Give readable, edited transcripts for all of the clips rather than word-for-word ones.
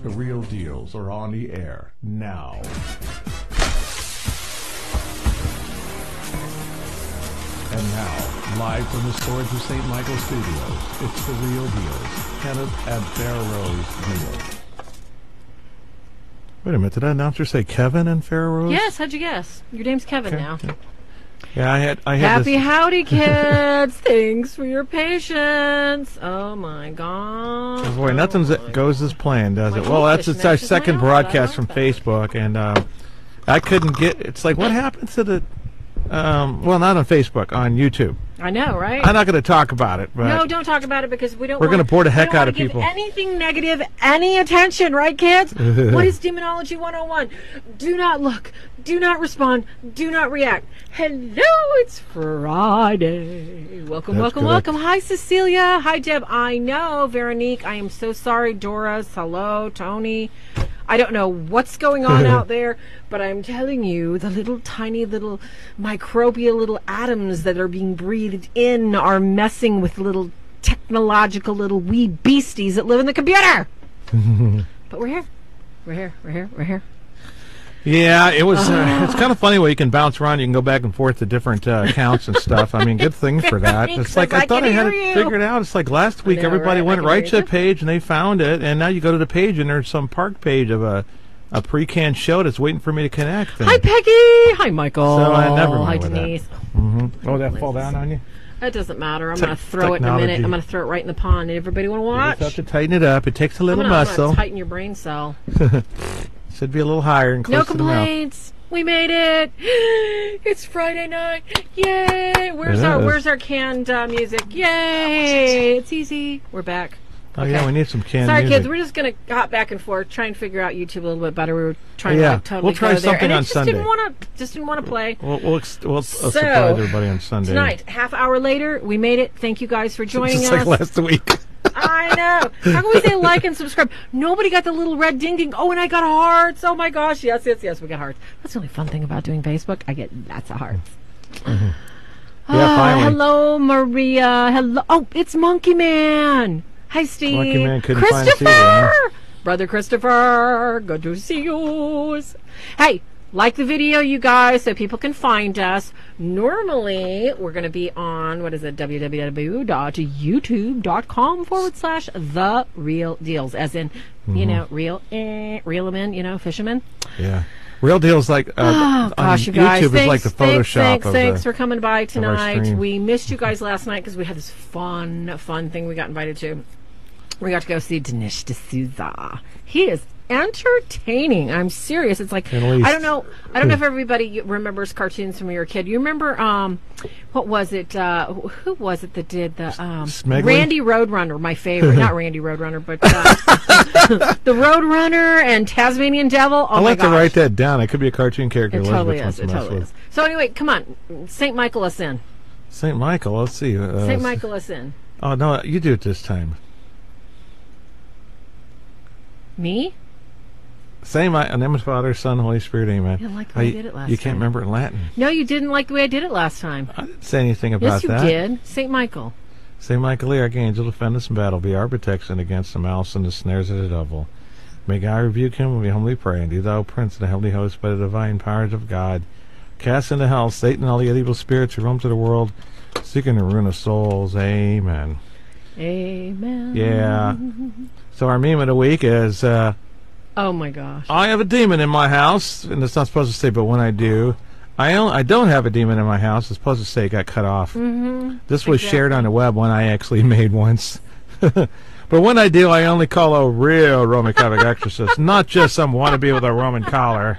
The Real Deals are on the air now. And now, live from the storage of St. Michael Studios, it's The Real Deals. Kenneth and Farah Deel. Wait a minute, did that announcer say Kevin and Farah Rose? Yes, how'd you guess? Your name's Kevin now. Yeah, I had Happy this. howdy, kids. Thanks for your patience. Oh, my God. Oh, boy, nothing goes as planned, does it? My Well, goldfish it's our matches my second outfit. broadcast I from like that. Facebook, and I couldn't get... It's like, what happened to the... well, not on Facebook, on YouTube. I know, right? I'm not going to talk about it, but... No, don't talk about it because we don't. We're going gonna bore the heck out of give people. Anything negative, any attention, right, kids? What is Demonology 101? Do not look. Do not respond. Do not react. Hello, it's Friday. Welcome, That's welcome, correct. welcome. Hi, Cecilia. Hi, Deb. I know, Veronique. I am so sorry, Doris. Hello, Tony. I don't know what's going on out there, but I'm telling you, the little tiny little microbial little atoms that are being breathed in are messing with little technological little wee beasties that live in the computer. But we're here. We're here. We're here. We're here. Yeah, it was. It's kind of funny where you can bounce around. You can go back and forth to different accounts and stuff. I mean, good thing for that. It's like I thought I had it figured out. It's like last week, know, everybody right? went I can right hear to the page and they found it, and now you go to the page and there's some park page of a pre-canned show that's waiting for me to connect. And Hi, Peggy. Hi, Michael. So I never Hi, mind with that. Denise. Oh, that fall down on you? That doesn't matter. I'm going to throw it in a Technology. minute. I'm going to throw it right in the pond. Everybody want to You watch? just have to tighten it up. It takes a little I'm muscle. going to tighten your brain cell. Should be a little higher and No close to the mouth. complaints. We made it. It's Friday night. Yay. Where's our canned music? Yay. It's easy. We're back. Oh, yeah, we need some canned Sorry, music. kids. We're just going to hop back and forth, try and figure out YouTube a little bit better. We were trying Yeah, to totally we'll try go there. something And on it just Sunday. Didn't want to play. We'll surprise everybody on Sunday. Tonight, half hour later, we made it. Thank you guys for joining Just us. like last week. I know. How can we say like and subscribe? Nobody got the little red ding ding. Oh, and I got hearts. Oh my gosh. Yes, yes, yes. We got hearts. That's the only fun thing about doing Facebook. I get lots of hearts. Yeah, finally. Hello, Maria. Hello. Oh, it's Monkey Man. Hi, Steve. Monkey Man couldn't find Christopher. Steve, huh? Brother Christopher. Good to see you. Hey. Like the video, you guys, so people can find us. Normally, we're going to be on, www.youtube.com/The Real Deals, as in, you know, reel them in, you know, fishermen. Yeah. Real Deal's like, Oh, gosh, you guys. YouTube is like the Photoshop of Thanks for coming by our tonight. stream. We missed you guys last night because we had this fun thing we got invited to. We got to go see Dinesh D'Souza. He is entertaining. I'm serious. It's like, At least. I don't know if everybody remembers cartoons from when you were a kid. You remember what was it, who was it that did the Smegling? Randy Roadrunner, my favorite. Not Randy Roadrunner, but the Roadrunner and Tasmanian Devil. Oh, I'll my have to gosh. write that down. It could be a cartoon character. It totally Elizabeth is. wants to It mess totally with. is. So anyway, come on, St. Michael us in. St. Michael, let's see. St. Michael us in. Oh, no, you do it this time. Me? Same, in the name of the Father, Son, Holy Spirit, Amen. I didn't like the way I did it last You can't time. remember it in Latin. No, you didn't like the way I did it last time. I didn't say anything about Yes, you that. did. St. Michael. St. Michael, the Archangel, defend us in battle, be our protection against the malice and the snares of the devil. May God rebuke him, and we humbly pray. And do thou, Prince of the heavenly host, by the divine powers of God, cast into hell Satan and all the evil spirits who roam to the world, seeking the ruin of souls. Amen. Amen. Yeah. So our meme of the week is, Oh my gosh. I have a demon in my house, and it's not supposed to say, but when I do, I don't have a demon in my house. It's supposed to say it got cut off. This was shared on the web, one I actually made once. But when I do, I only call a real Roman Catholic exorcist, not just some wannabe with a Roman collar.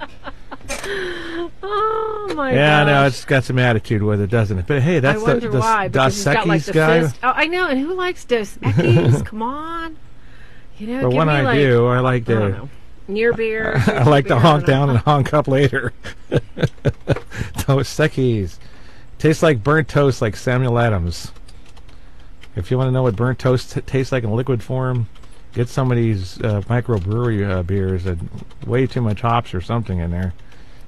Oh my Yeah, gosh. no, it's got some attitude with it, doesn't it? But hey, I that's wonder why. the Dos Because he's got like Equis the guy. fist. Oh, I know. And who likes Dos Equis? Come on. You know, But give when me I like, do, I like I don't to. know. Near beer. I like to beer, honk I don't down know. and honk up later. Dos Equis. Tastes like burnt toast, like Samuel Adams. If you want to know what burnt toast tastes like in liquid form, get some of these microbrewery beers that way too much hops or something in there,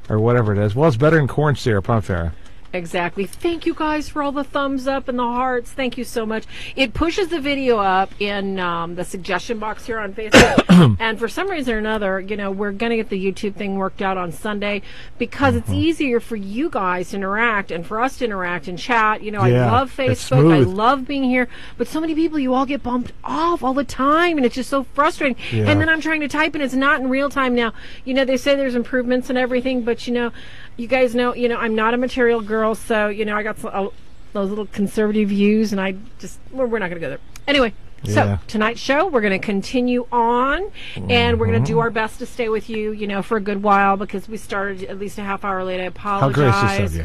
or whatever it is. Well, it's better than corn syrup, huh, Farah? Exactly. Thank you guys for all the thumbs up and the hearts. Thank you so much. It pushes the video up in the suggestion box here on Facebook. And for some reason or another, you know, we're going to get the YouTube thing worked out on Sunday because it's easier for you guys to interact and for us to interact and chat. You know, I love Facebook. I love being here. But so many people, you all get bumped off all the time. And it's just so frustrating. Yeah. And then I'm trying to type and it's not in real time now. You know, they say there's improvements and everything. But, you know, you guys know, you know, I'm not a material girl, so, you know, I got those little conservative views, and I just, we're not going to go there. Anyway, so tonight's show, we're going to continue on, and we're going to do our best to stay with you, you know, for a good while, because we started at least a half hour late. I apologize. How gracious of you.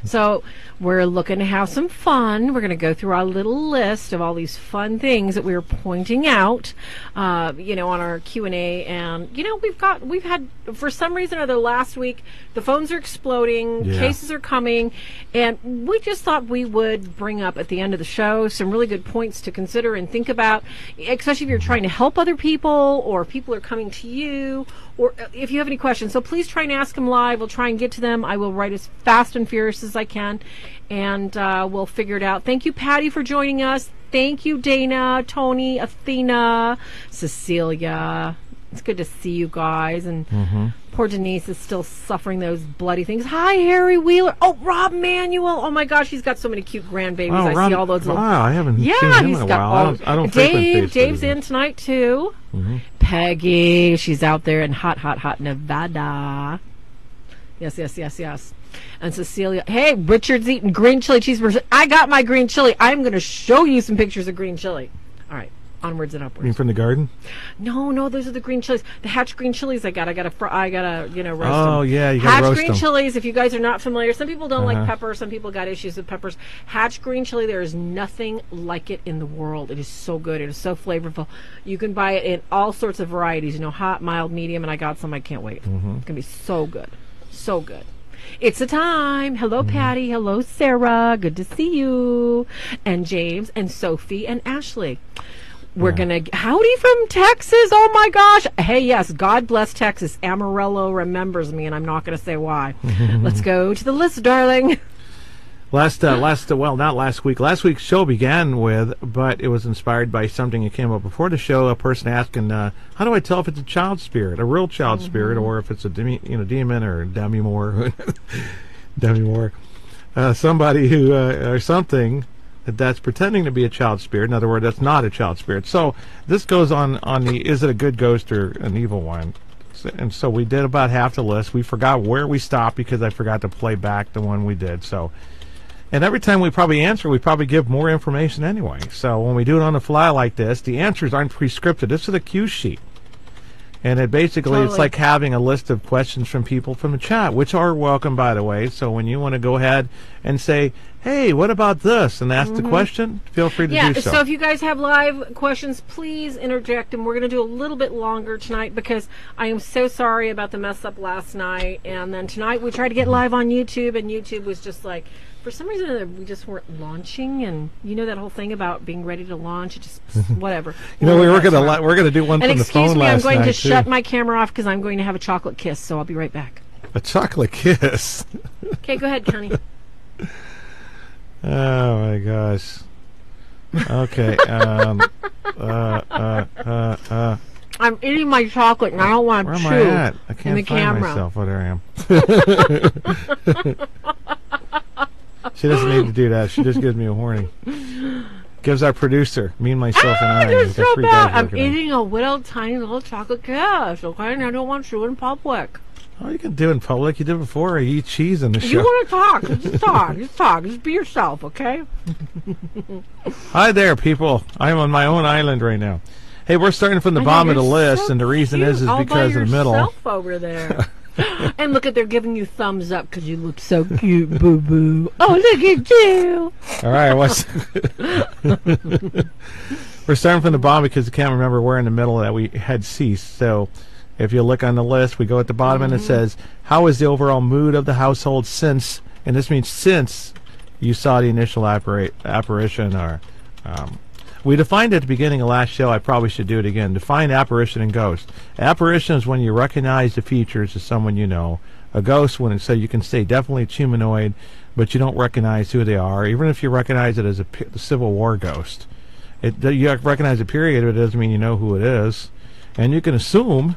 So we're looking to have some fun. We're going to go through our little list of all these fun things that we were pointing out, you know, on our Q&A. And, you know, we've had, for some reason or other, last week, the phones are exploding, cases are coming, and we just thought we would bring up at the end of the show some really good points to consider and think about, especially if you're trying to help other people or people are coming to you, or if you have any questions. So please try and ask them live. We'll try and get to them. I will write as fast and furious as I can, and we'll figure it out. Thank you, Patty, for joining us. Thank you, Dana, Tony, Athena, Cecilia. It's good to see you guys. And poor Denise is still suffering those bloody things. Hi, Harry Wheeler. Oh, Rob Manuel. Oh, my gosh, he's got so many cute grandbabies. Oh, I see all those little... Wow, I haven't seen him in a while. I don't Dave's in tonight, too. Peggy, she's out there in hot Nevada. Yes. And Cecilia, hey, Richard's eating green chili cheeseburgers. I got my green chili. I'm going to show you some pictures of green chili. All right, onwards and upwards. You mean from the garden? No, those are the green chilies. The hatch green chilies I gotta you know, roast them. Oh, yeah, you gotta roast them. Hatch green chilies, if you guys are not familiar, some people don't like pepper, some people got issues with peppers. Hatch green chili, there is nothing like it in the world. It is so good. It is so flavorful. You can buy it in all sorts of varieties, you know, hot, mild, medium, and I got some. I can't wait. It's going to be so good. So good. It's a time. Hello, Patty. Hello, Sarah. Good to see you. And James and Sophie and Ashley. We're going to... Howdy from Texas. Oh, my gosh. Hey, yes. God bless Texas. Amarillo remembers me, and I'm not going to say why. Let's go to the list, darling. Well, not last week. Last week's show began with, but it was inspired by something that came up before the show. A person asking, how do I tell if it's a child spirit, a real child spirit, or if it's a demon or Demi-Moore, somebody who or something that's pretending to be a child spirit. In other words, that's not a child spirit. So this goes on the is it a good ghost or an evil one? And so we did about half the list. We forgot where we stopped because I forgot to play back the one we did. So. And every time we probably answer, we probably give more information anyway. So when we do it on the fly like this, the answers aren't prescripted. This is a cue sheet. And it basically, it's like having a list of questions from people from the chat, which are welcome, by the way. So when you want to go ahead and say, hey, what about this? And ask the question, feel free to do so. So if you guys have live questions, please interject. And we're going to do a little bit longer tonight because I am so sorry about the mess up last night. And then tonight we tried to get live on YouTube, and YouTube was just like... For some reason, we just weren't launching, and you know that whole thing about being ready to launch. It just whatever. You know, we're gonna do one from the phone last night. And excuse me, I'm going to shut my camera off because I'm going to have a chocolate kiss. So I'll be right back. A chocolate kiss. Okay, go ahead, Connie. Oh my gosh. Okay. I'm eating my chocolate, and I don't want to chew. Where am I at? I can't in the find camera. myself. Oh, there I am. She doesn't need to do that. She just gives me a warning. Gives our producer, me and myself and I. You're so bad. I'm eating a little tiny little chocolate kiss, okay? And I don't want to in public. Oh, you can do it in public. You did before. I eat cheese in the show. You want to talk? Just talk. Just talk. Just be yourself, okay? Hi there, people. I'm on my own island right now. Hey, we're starting from the bottom of the list, and the reason is because in the middle. All by yourself over there. And look at, they're giving you thumbs up because you look so cute, boo-boo. Oh, look at you. All right, we're starting from the bottom because I can't remember where in the middle that we had ceased. So if you look on the list, we go at the bottom and it says, how is the overall mood of the household since, and this means since you saw the initial apparition or... we defined at the beginning of last show, I probably should do it again. Define apparition and ghost. Apparition is when you recognize the features of someone you know. a ghost when it says you can say definitely it's humanoid, but you don't recognize who they are, even if you recognize it as a Civil War ghost. You recognize a period, but it doesn't mean you know who it is. And you can assume,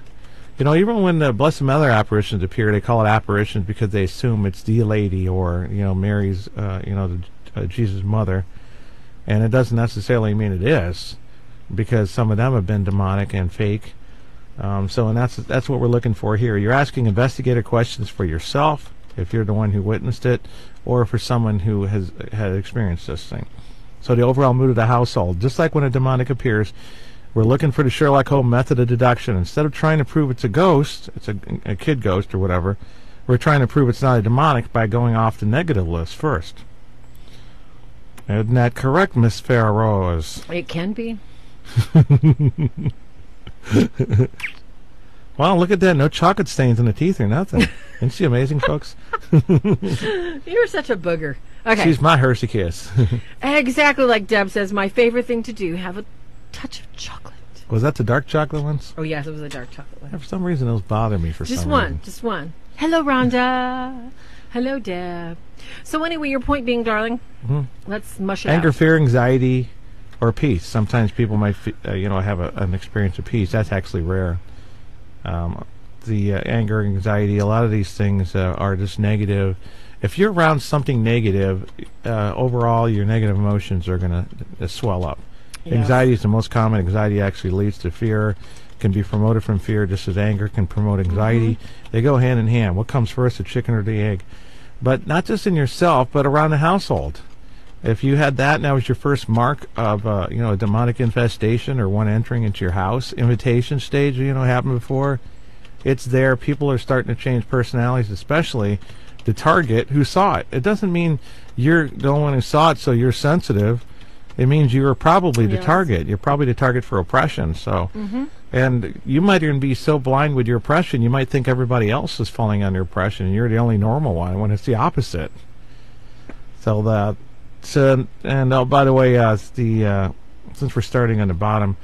even when the Blessed Mother apparitions appear, they call it apparitions because they assume it's the lady or, Mary's, Jesus' mother. And it doesn't necessarily mean it is, because some of them have been demonic and fake. And that's what we're looking for here. You're asking investigative questions for yourself, if you're the one who witnessed it, or for someone who had experienced this thing. So the overall mood of the household, just like when a demonic appears, we're looking for the Sherlock Holmes method of deduction. Instead of trying to prove it's a ghost, it's a kid ghost or whatever, we're trying to prove it's not a demonic by going off the negative list first. Isn't that correct, Miss Farah? It can be. Wow, look at that. No chocolate stains in the teeth or nothing. Isn't she amazing, folks? You're such a booger. Okay. She's my Hershey Kiss. Exactly like Deb says, my favorite thing to do, have a touch of chocolate. Was that the dark chocolate ones? Oh, yes, it was the dark chocolate one. Yeah, for some reason, those bother me for some reason. Just one. Hello, Rhonda. Hello, Deb. So anyway, your point being, darling, let's mush it Anger, out. fear, anxiety, or peace. Sometimes people might, have an experience of peace. That's actually rare. The anger, anxiety, a lot of these things are just negative. If you're around something negative, overall your negative emotions are going to swell up. Yes. Anxiety is the most common. Anxiety actually leads to fear, can be promoted from fear, just as anger can promote anxiety. They go hand in hand. What comes first, the chicken or the egg? But not just in yourself, but around the household. If you had that and that was your first mark of a demonic infestation or one entering into your house, invitation stage, happened before, it's there. People are starting to change personalities, especially the target who saw it. It doesn't mean you're the one who saw it, so you're sensitive. It means you were probably the target. You're probably the target for oppression. So, and you might even be so blind with your oppression, you might think everybody else is falling under oppression, and you're the only normal one, when it's the opposite. So by the way, since we're starting on the bottom,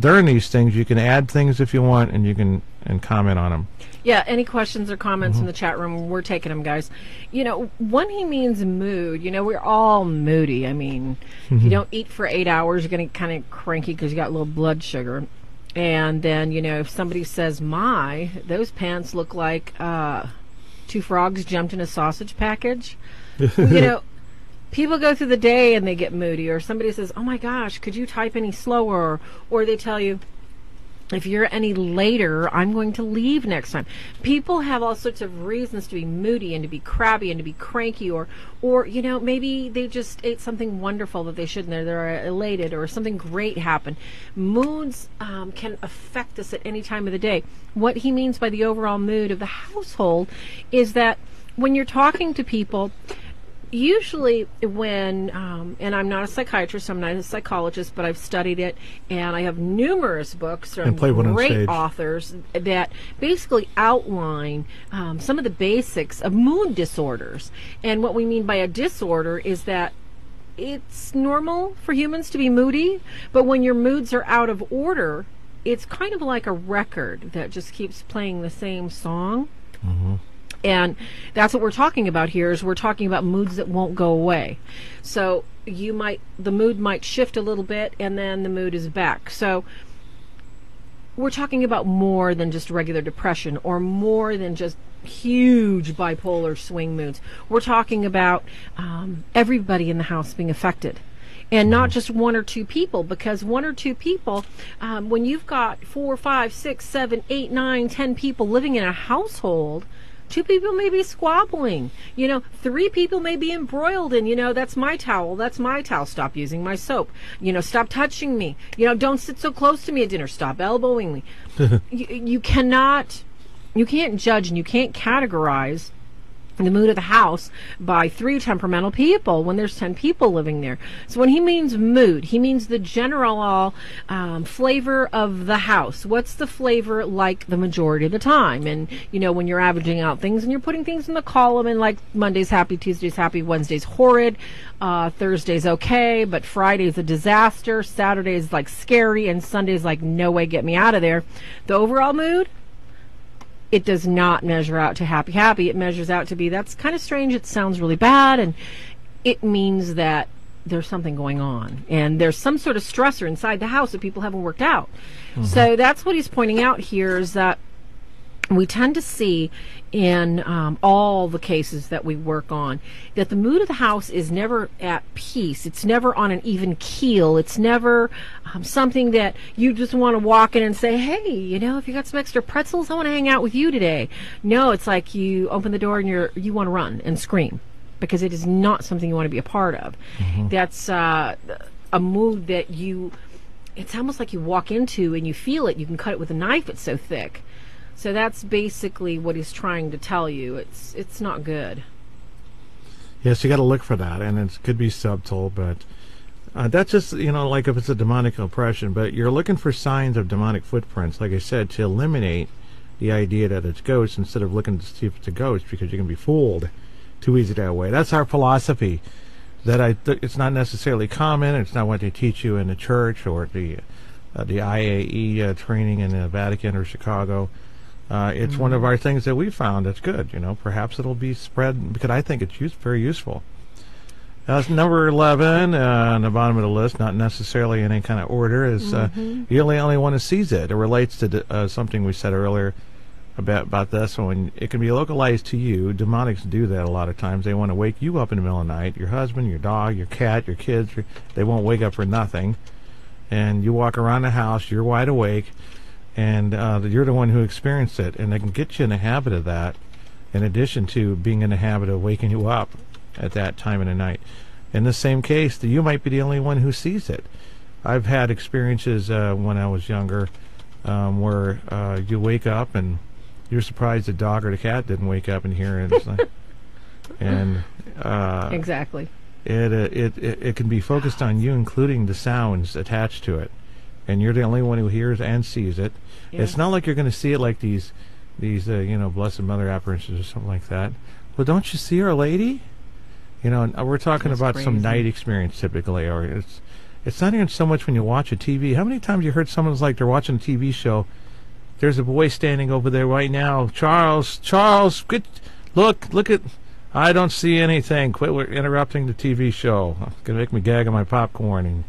during these things, you can add things if you want, and you can comment on them. Yeah, any questions or comments in the chat room, we're taking them, guys. When he means mood, we're all moody. I mean, if you don't eat for 8 hours, you're going to kind of cranky because you got low blood sugar. And then, if somebody says, my, those pants look like 2 frogs jumped in a sausage package, people go through the day and they get moody, or somebody says, oh my gosh, could you type any slower? Or they tell you, if you're any later, I'm going to leave next time. People have all sorts of reasons to be moody and to be crabby and to be cranky, or maybe they just ate something wonderful that they shouldn't. They're elated, or something great happened. Moods can affect us at any time of the day. What he means by the overall mood of the household is that when you're talking to people, usually when, and I'm not a psychiatrist, I'm not a psychologist, but I've studied it, and I have numerous books from great authors that basically outline some of the basics of mood disorders. And what we mean by a disorder is that it's normal for humans to be moody, but when your moods are out of order, it's kind of like a record that just keeps playing the same song. And that's what we're talking about here, is we're talking about moods that won't go away. So the mood might shift a little bit, and then the mood is back. So we're talking about more than just regular depression, or more than just huge bipolar swing moods. We're talking about everybody in the house being affected. And not just 1 or 2 people, because 1 or 2 people, when you've got 4, 5, 6, 7, 8, 9, 10 people living in a household, 2 people may be squabbling. 3 people may be embroiled in, that's my towel, stop using my soap. Stop touching me. Don't sit so close to me at dinner, stop elbowing me. You can't judge and you can't categorize the mood of the house by 3 temperamental people when there's 10 people living there. So when he means mood, he means the general flavor of the house. What's the flavor like the majority of the time? And when you're averaging out things and you're putting things in the column, and like Monday's happy, Tuesday's happy, Wednesday's horrid, Thursday's okay, but Friday's a disaster, Saturday's like scary, and Sunday's like no way, get me out of there. The overall mood, it does not measure out to happy, happy. It measures out to be, that's kind of strange. It sounds really bad. And it means that there's something going on. And there's some sort of stressor inside the house that people haven't worked out. So that's what he's pointing out here, is that we tend to see in all the cases that we work on that the mood of the house is never at peace. It's never on an even keel. It's never something that you just want to walk in and say, hey, you know, if you got some extra pretzels, I want to hang out with you today. No, it's like you open the door and you want to run and scream, because it is not something you want to be a part of. That's a mood that it's almost like you walk into and you feel it. You can cut it with a knife. It's so thick. So that's basically what he's trying to tell you. It's not good. Yes, you got to look for that, and it could be subtle, but that's just, you know, like if it's a demonic oppression. But you're looking for signs of demonic footprints, like I said, to eliminate the idea that it's ghosts instead of looking to see if it's a ghost, because you can be fooled too easy that way. That's our philosophy. That it's not necessarily common. It's not what they teach you in the church or the IAE training in the Vatican or Chicago. It's one of our things that we found that's good. You know, perhaps it'll be spread, because I think it's very useful. That's number 11 on the bottom of the list, not necessarily in any kind of order, is you're the only one who sees it. It relates to something we said earlier about this one. It can be localized to you. Demonics do that a lot of times. They want to wake you up in the middle of the night, your husband, your dog, your cat, your kids. They won't wake up for nothing. And you walk around the house, you're wide awake, and you're the one who experienced it. And they can get you in the habit of that, in addition to being in the habit of waking you up at that time of the night. In the same case, you might be the only one who sees it. I've had experiences when I was younger where you wake up and you're surprised the dog or the cat didn't wake up and hear it. It's like, and exactly. It can be focused on you, including the sounds attached to it, and you're the only one who hears and sees it. Yeah. It's not like you're going to see it like these you know, Blessed Mother apparitions or something like that. Well, don't you see Our Lady? You know, we're talking about some night experience typically, or it's not even so much when you watch a TV. How many times you heard someone's like they're watching a TV show? There's a boy standing over there right now. Charles, look at. I don't see anything. Quit interrupting the TV show. It's going to make me gag on my popcorn. And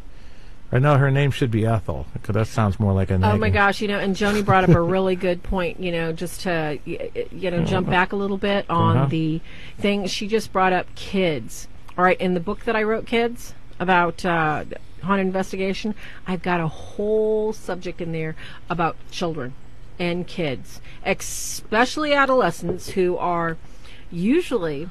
I know her name should be Ethel, because that sounds more like a name. Oh, my gosh. You know, and Joni brought up a really good point, you know, just to, you know, jump back a little bit on the thing. She just brought up kids. All right, in the book that I wrote, Kids, about haunted investigation, I've got a whole subject in there about children and kids, especially adolescents, who are usually,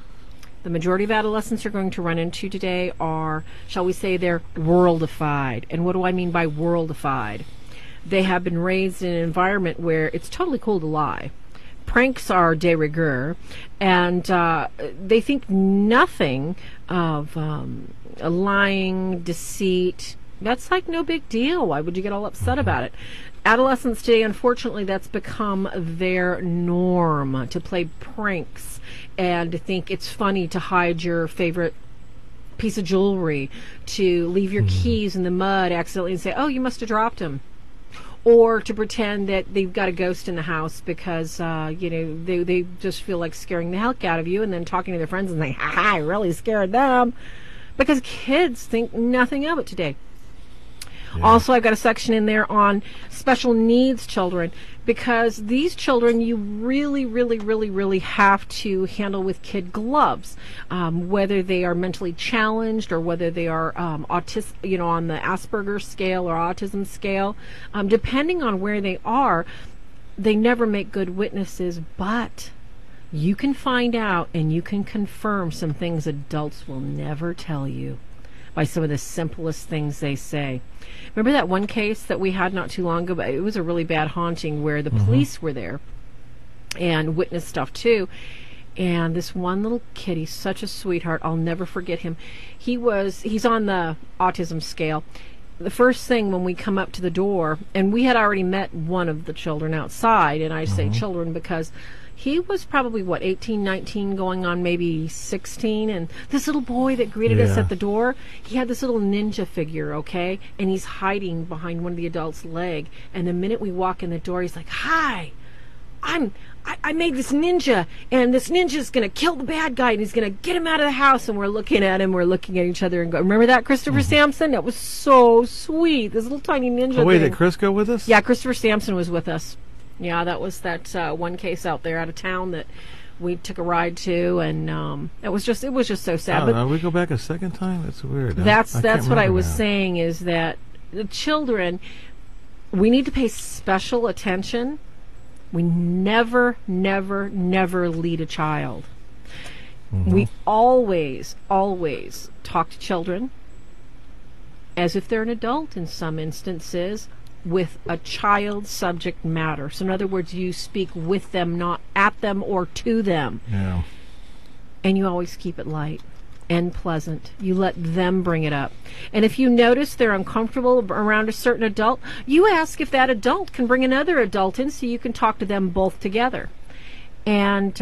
the majority of adolescents you're going to run into today are, shall we say, they're worldified. And what do I mean by worldified? They have been raised in an environment where it's totally cool to lie. Pranks are de rigueur, and they think nothing of lying, deceit. That's like no big deal. Why would you get all upset about it? Adolescents today, unfortunately, that's become their norm, to play pranks and to think it's funny to hide your favorite piece of jewelry, to leave your keys in the mud accidentally and say, oh, you must have dropped them. Or to pretend that they've got a ghost in the house because, you know, they just feel like scaring the heck out of you, and then talking to their friends and saying, ha, I really scared them. Because kids think nothing of it today. Yeah. Also, I've got a section in there on special needs children, because these children you really, really, really, really have to handle with kid gloves, whether they are mentally challenged or whether they are autistic, you know, on the Asperger's scale or autism scale. Depending on where they are, they never make good witnesses, but you can find out and you can confirm some things adults will never tell you by some of the simplest things they say. Remember that one case that we had not too long ago? It was a really bad haunting where the police were there and witnessed stuff too. And this one little kid, he's such a sweetheart. I'll never forget him. He's on the autism scale. The first thing when we come up to the door, and we had already met one of the children outside, and I say children because he was probably, 18, 19, going on maybe 16, and this little boy that greeted us at the door, he had this little ninja figure, okay, and he's hiding behind one of the adults' leg, and the minute we walk in the door, he's like, hi, I made this ninja, and this ninja's going to kill the bad guy, and he's going to get him out of the house. And we're looking at him, we're looking at each other, and go, remember that, Christopher Sampson? That was so sweet. This little tiny ninja. Oh, wait, thing. did Chris go with us? Yeah, Christopher Sampson was with us. Yeah, that was that one case out there out of town that we took a ride to, and it was just so sad. But we go back a second time? That's weird. That's what I was saying, is that the children, we need to pay special attention. We never, never, never lead a child. We always, always talk to children as if they're an adult in some instances, with a child subject matter. So in other words, you speak with them, not at them or to them. Yeah. And you always keep it light and pleasant. You let them bring it up. And if you notice they're uncomfortable around a certain adult, you ask if that adult can bring another adult in so you can talk to them both together. And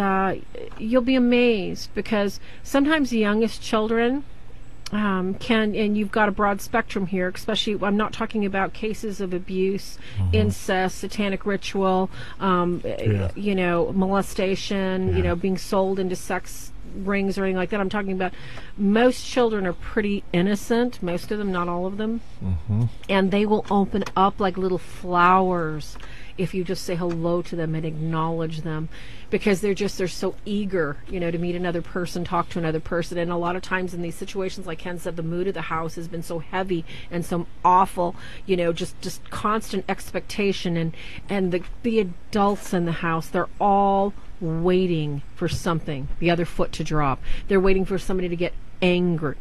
you'll be amazed, because sometimes the youngest children can, and you've got a broad spectrum here, especially, I'm not talking about cases of abuse, incest, satanic ritual, you know, molestation, you know, being sold into sex rings or anything like that. I'm talking about most children are pretty innocent, most of them, not all of them, and they will open up like little flowers if you just say hello to them and acknowledge them, because they're so eager, you know, to meet another person, talk to another person. And a lot of times in these situations, like Ken said, the mood of the house has been so heavy and so awful, you know, just constant expectation, and the adults in the house, they're all waiting for something, the other foot to drop. They're waiting for somebody to get angry.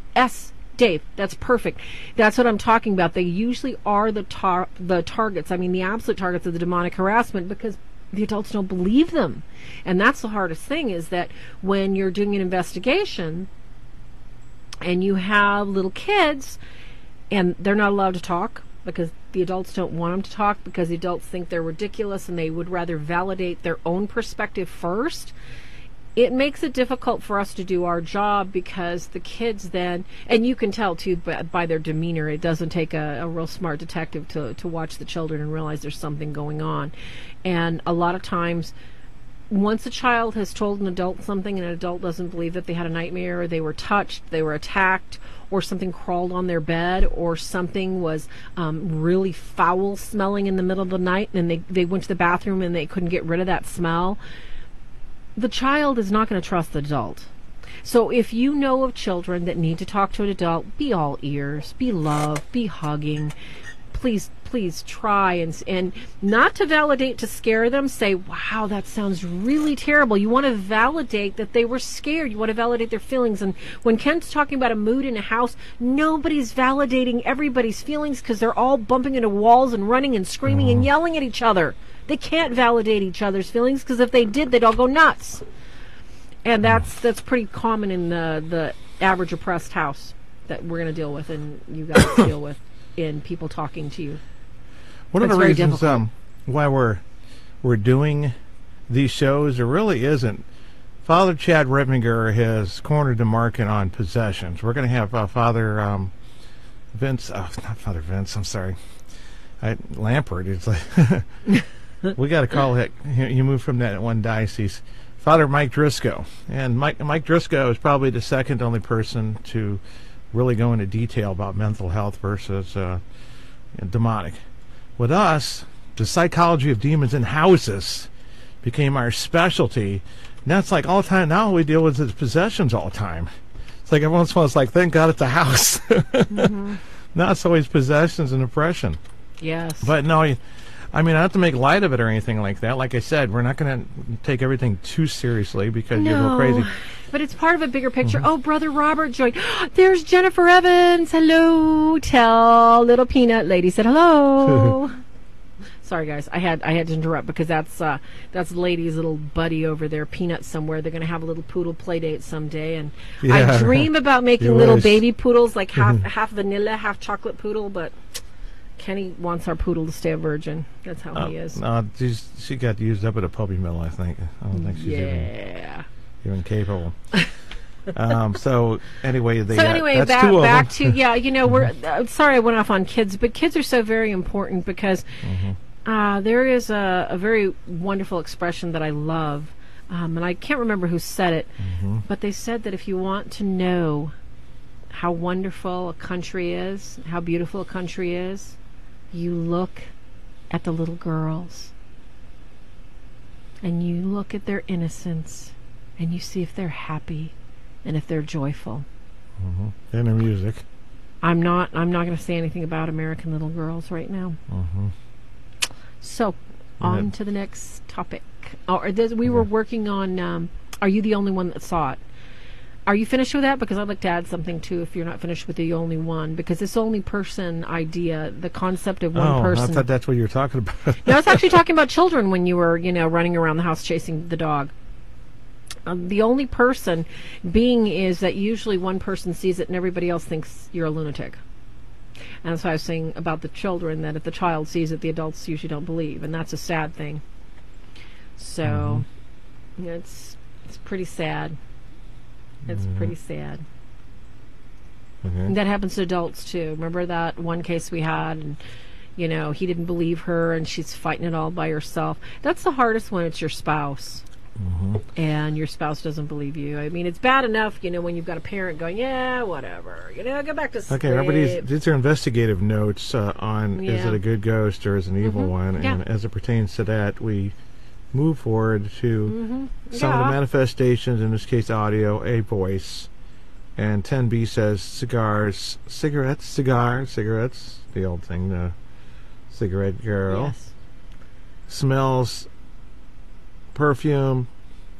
Dave, that's perfect. That's what I'm talking about. They usually are the targets. I mean, the absolute targets of the demonic harassment, because the adults don't believe them. And that's the hardest thing, is that when you're doing an investigation and you have little kids and they're not allowed to talk because the adults don't want them to talk, because the adults think they're ridiculous and they would rather validate their own perspective first, it makes it difficult for us to do our job, because the kids then, and you can tell too by their demeanor, it doesn't take a real smart detective to watch the children and realize there's something going on. And a lot of times, once a child has told an adult something and an adult doesn't believe that they had a nightmare, or they were touched, they were attacked, or something crawled on their bed, or something was really foul smelling in the middle of the night, and they went to the bathroom and they couldn't get rid of that smell, the child is not going to trust the adult. So if you know of children that need to talk to an adult, be all ears, be love, be hugging. Please try, and not to validate to scare them. Say, wow, that sounds really terrible. You want to validate that they were scared. You want to validate their feelings. And when Ken's talking about a mood in a house, nobody's validating everybody's feelings, because they're all bumping into walls and running and screaming and yelling at each other. They can't validate each other's feelings, because if they did, they'd all go nuts. And that's pretty common in the average oppressed house that we're going to deal with, and you guys deal with in people talking to you. One of the reasons why we're doing these shows, there really isn't. Father Chad Ripminger has cornered the market on possessions. We're going to have Father Vince, not Father Vince, I'm sorry, Lampert. It's like we got to call it. You moved from that one diocese. Father Mike Driscoll, and Mike Driscoll is probably the second only person to really go into detail about mental health versus demonic. With us, the psychology of demons in houses became our specialty. Now it's like all the time. Now we deal with the possessions all the time. It's like every once in a while, it's like, thank God it's a house. Now it's always possessions and oppression. Yes. But no, I mean, I don't have to make light of it or anything like that. Like I said, we're not going to take everything too seriously because you go crazy. But it's part of a bigger picture. Oh, Brother Robert joined. There's Jennifer Evans. Hello. Tell Little Peanut Lady said hello. Sorry, guys. I had to interrupt because that's Lady's little buddy over there, Peanut somewhere. They're going to have a little poodle play date someday, and I dream about making little baby poodles, like half vanilla, half chocolate poodle, but Kenny wants our poodle to stay a virgin. That's how he is. No, she got used up at a puppy mill, I think. I don't think she's even capable. So anyway, that's back to you know, we're sorry I went off on kids, but kids are so very important because There is a very wonderful expression that I love, and I can't remember who said it, but they said that if you want to know how wonderful a country is, how beautiful a country is, you look at the little girls, and you look at their innocence, and you see if they're happy and if they're joyful. And their music. I'm not going to say anything about American Little Girls right now. So, on to the next topic. We were working on, Are You the Only One That Saw It? Are you finished with that? Because I'd like to add something, too, if you're not finished with the only one. Because this only person idea, the concept of one person. I thought that's what you were talking about. No, I was actually talking about children when you were, running around the house chasing the dog. The only person being is that usually one person sees it and everybody else thinks you're a lunatic. And that's why I was saying about the children, that if the child sees it, the adults usually don't believe. And that's a sad thing. So, it's pretty sad. It's pretty sad. And that happens to adults, too. Remember that one case we had, and, he didn't believe her, and she's fighting it all by herself. That's the hardest when it's your spouse. And your spouse doesn't believe you. I mean, it's bad enough, when you've got a parent going, yeah, whatever, go back to sleep. Okay, remember these are investigative notes on is it a good ghost or is it an evil one? And as it pertains to that, we move forward to some of the manifestations, in this case audio, a voice. And 10B says cigarettes, the old thing, the cigarette girl. Yes. Smells, perfume,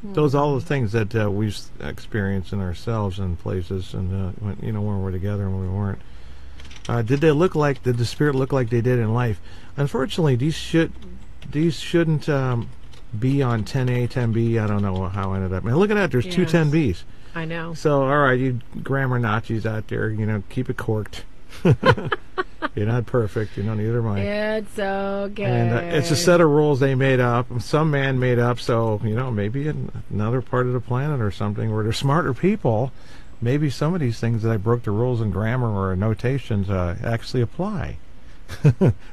those all the things that we've experienced in ourselves in places, and when we're together and when we weren't. Did the spirit look like they did in life? Unfortunately, these shouldn't be on 10A, 10B. I don't know how I ended up. I mean, look at that. There's two 10Bs. I know. So, all right, you grammar Nazis out there, keep it corked. You're not perfect. Neither am I. It's okay. And it's a set of rules they made up. Some man made up, so, maybe another part of the planet or something where they're smarter people. Maybe some of these things that I broke the rules in grammar or notations actually apply.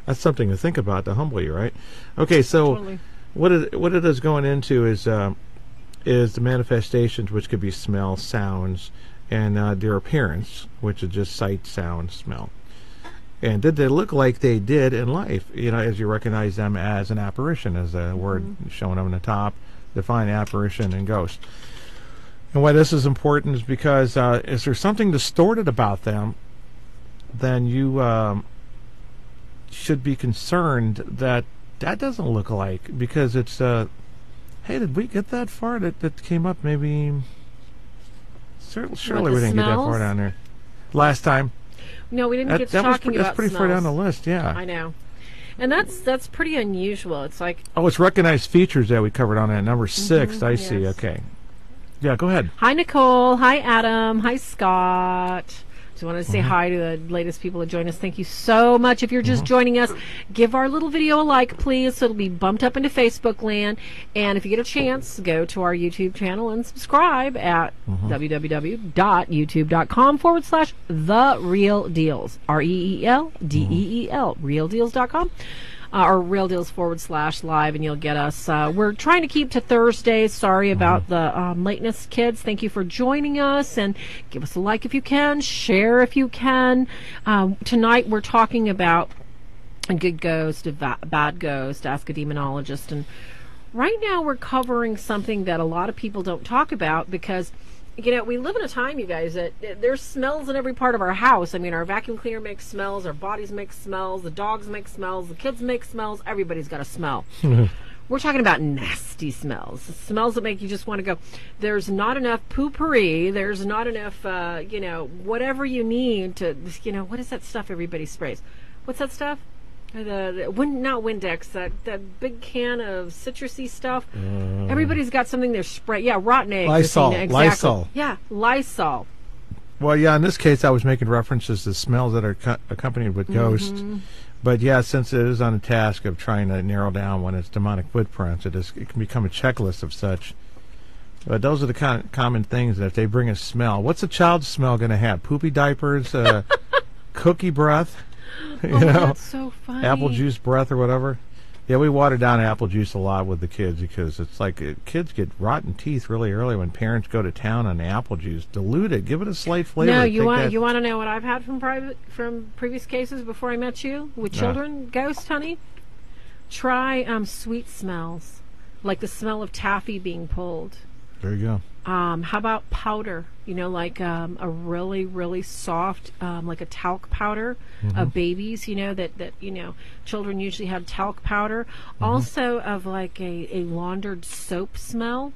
That's something to think about, to humble you, right? Okay, so totally. What it is going into is the manifestations, which could be smell, sounds, and their appearance, which is just sight, sound, smell. And did they look like they did in life? As you recognize them as an apparition, as a word showing up on the top, define apparition and ghost. And why this is important is because if there's something distorted about them, then you should be concerned that doesn't look alike, because it's hey, did we get that far? That came up maybe. Surely we didn't get that far down there last time. No, we didn't get talking about that's pretty smells. far down the list, yeah. I know. And that's pretty unusual. It's like... Oh, it's recognized features that we covered on that. Number 6, I see. Okay. Yeah, go ahead. Hi, Nicole. Hi, Adam. Hi, Scott. Just wanted to say hi to the latest people that join us. Thank you so much. If you're just joining us, give our little video a like, please, so it'll be bumped up into Facebook land. And if you get a chance, go to our YouTube channel and subscribe at www.youtube.com/TheRealDeals. REELDEEL, realdeals.com. Or realdeals/live, and you'll get us. We're trying to keep to Thursdays. Sorry about the lateness, kids. Thank you for joining us, and give us a like if you can, share if you can. Tonight we're talking about a good ghost, a bad ghost, ask a demonologist, and right now we're covering something that a lot of people don't talk about because we live in a time, you guys, that there's smells in every part of our house. I mean, our vacuum cleaner makes smells, our bodies make smells, the dogs make smells, the kids make smells, everybody's got a smell. We're talking about nasty smells, smells that make you just want to go. There's not enough poopery, there's not enough, whatever you need to, what is that stuff everybody sprays? What's that stuff? Not Windex, that big can of citrusy stuff. Everybody's got something they're spraying. Yeah, rotten eggs. Lysol. Exactly. Lysol. Yeah, Lysol. Well, yeah, in this case, I was making references to smells that are accompanied with ghosts. But, yeah, since it is on a task of trying to narrow down when it's demonic footprints, it can become a checklist of such. But those are the common things that if they bring a smell. What's a child's smell going to have? Poopy diapers? Cookie breath? That's so funny. Apple juice breath or whatever. Yeah, we water down apple juice a lot with the kids because it's like kids get rotten teeth really early when parents go to town on apple juice. Dilute it, give it a slight flavor. No, you want to know what I've had from previous cases before I met you with children ghosts, honey? Try sweet smells, like the smell of taffy being pulled. There you go. How about powder? You know, like a really, really soft, like a talc powder of babies, you know, that children usually have talc powder. Also of like a laundered soap smell.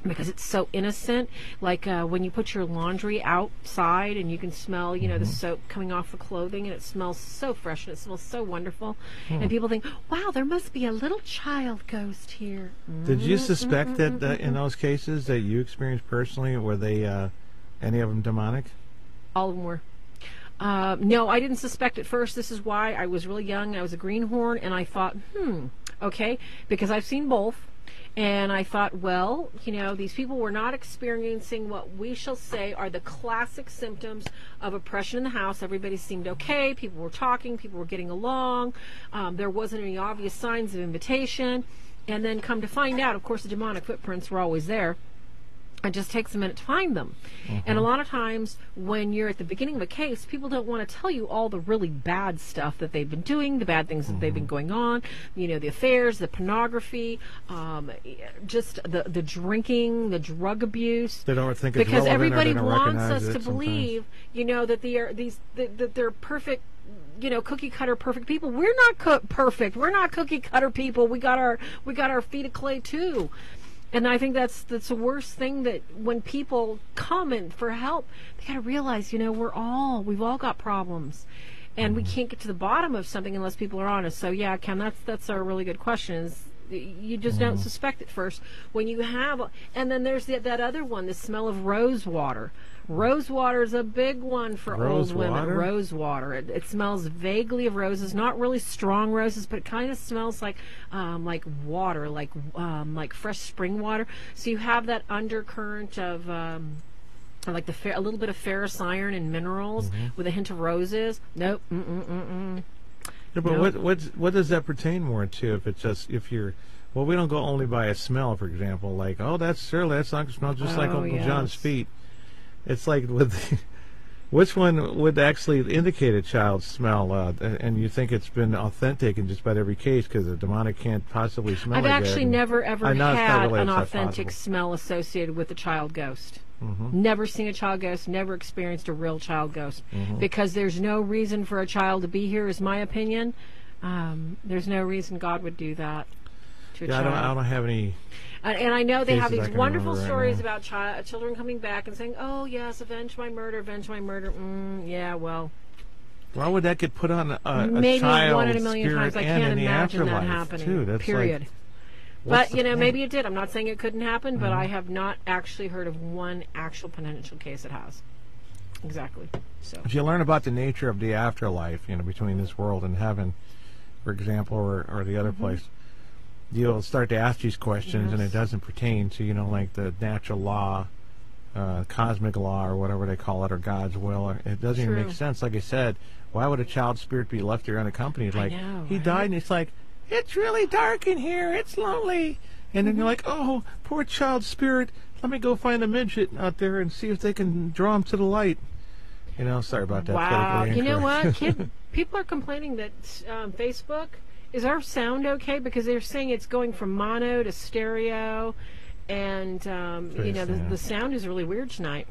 Because it's so innocent, like when you put your laundry outside and you can smell, you know, the soap coming off the clothing, and it smells so fresh and it smells so wonderful. And people think, wow, there must be a little child ghost here. Did you suspect that in those cases that you experienced personally, were they any of them demonic? All of them were. No, I didn't suspect at first. This is why I was really young. I was a greenhorn, and I thought, okay, because I've seen both. And I thought, well, you know, these people were not experiencing what we shall say are the classic symptoms of oppression in the house. Everybody seemed okay. People were talking. People were getting along. There wasn't any obvious signs of invitation. And then come to find out, of course, the demonic footprints were always there. It just takes a minute to find them. And a lot of times when you're at the beginning of a case, people don't want to tell you all the really bad stuff that they've been doing, the bad things that they've been going on, you know, the affairs, the pornography, just the drinking, the drug abuse. They don't think it's because relevant, everybody or they don't wants recognize us it to believe, you know, that that they're perfect, you know, cookie cutter perfect people. We're not perfect. We're not cookie cutter people. We got our feet of clay too. And I think that's the worst thing, that when people come in for help, they got to realize, you know, we've all got problems, and we can't get to the bottom of something unless people are honest. So yeah, Ken, that's a really good question. Is you just don't suspect it first when you have, and then there's that other one, the smell of rose water. Rose water is a big one for old women. Rose water. It smells vaguely of roses, not really strong roses, but it kind of smells like water, like fresh spring water. So you have that undercurrent of like a little bit of ferrous iron and minerals with a hint of roses. Nope. Yeah, but nope. What does that pertain more to? If you're well, we don't go only by a smell, for example. Like, oh, that's not going to smell just like Uncle John's feet. It's like which one would actually indicate a child's smell, and you think it's been authentic in just about every case because the demonic can't possibly smell. I've actually never ever had an authentic possible smell associated with a child ghost. Never seen a child ghost, never experienced a real child ghost, because there's no reason for a child to be here, is my opinion. There's no reason God would do that to a child. I don't have any. And I know they have these wonderful stories about children coming back and saying, oh, yes, avenge my murder, avenge my murder. Yeah, well. Why would that get put on a maybe child one in a million times. I can't imagine that happening, period. But, you know, maybe it did. I'm not saying it couldn't happen, but I have not actually heard of one actual potential case that has. Exactly. So if you learn about the nature of the afterlife, you know, between this world and heaven, for example, or the other place, you'll start to ask these questions, and it doesn't pertain to, you know, like the natural law, cosmic law, or whatever they call it, or God's will. It doesn't even make sense. Like I said, why would a child spirit be left here unaccompanied? Like, he died, and it's like, it's really dark in here, it's lonely. And then you're like, oh, poor child spirit, let me go find a midget out there and see if they can draw him to the light. You know, sorry about that. Wow. You know what? People are complaining that Facebook, is our sound okay? Because they're saying it's going from mono to stereo, and you know, the sound is really weird tonight.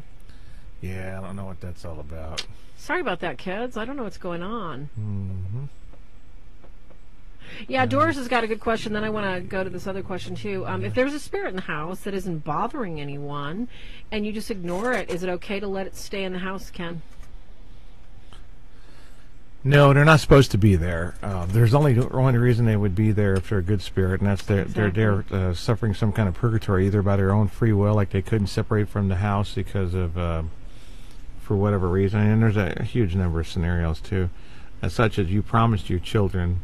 Yeah, I don't know what that's all about. Sorry about that, kids. I don't know what's going on. Yeah, Doris has got a good question. Then I want to go to this other question too. If there's a spirit in the house that isn't bothering anyone, and you just ignore it, is it okay to let it stay in the house, Ken? No, they're not supposed to be there. There's only one reason they would be there if they're a good spirit, and that's they're suffering some kind of purgatory, either by their own free will, like they couldn't separate from the house because of, for whatever reason. And there's a huge number of scenarios too, such as you promised your children,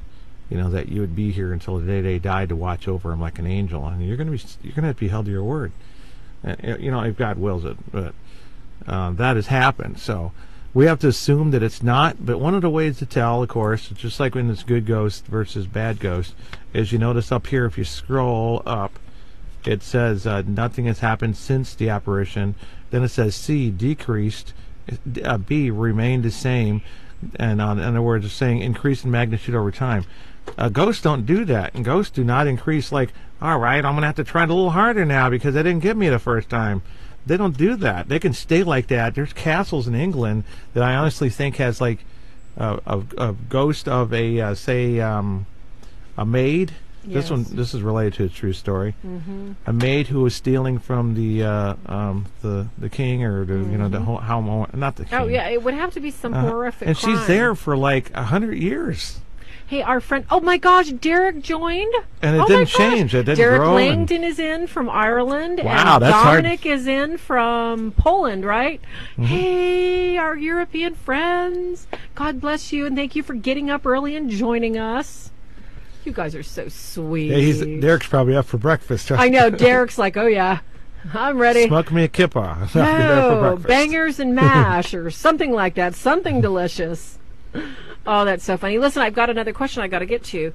you know, that you would be here until the day they died to watch over them like an angel, and you're going to have to be held to your word. You know, if God wills it, but that has happened. So. we have to assume that it's not. But one of the ways to tell, of course, just like when it's good ghost versus bad ghost, is you notice up here, if you scroll up, it says nothing has happened since the apparition. Then it says C, decreased, B, remained the same, and in other words, it's saying increase in magnitude over time. Ghosts don't do that, and ghosts do not increase like, all right, I'm going to have to try it a little harder now because they didn't get me the first time. They don't do that. They can stay like that. There's castles in England that I honestly think has like a ghost of a, say, a maid. Yes. This is related to a true story. A maid who was stealing from the king, or the the whole, how, not the king. Oh yeah, it would have to be some horrific and crime. she's there for like 100 years. Hey, our friend, oh my gosh, Derek joined. And it didn't change. It didn't Derek grow. Langdon is in from Ireland. Wow, and that's hard. Dominic is in from Poland, right? Hey, our European friends. God bless you, and thank you for getting up early and joining us. You guys are so sweet. Yeah, Derek's probably up for breakfast. I know. Derek's like, oh yeah, I'm ready. Smoke me a kippa. I'll be there for No, breakfast. bangers and mash or something like that. Something delicious. Oh, that's so funny. Listen, I've got another question I got to get to.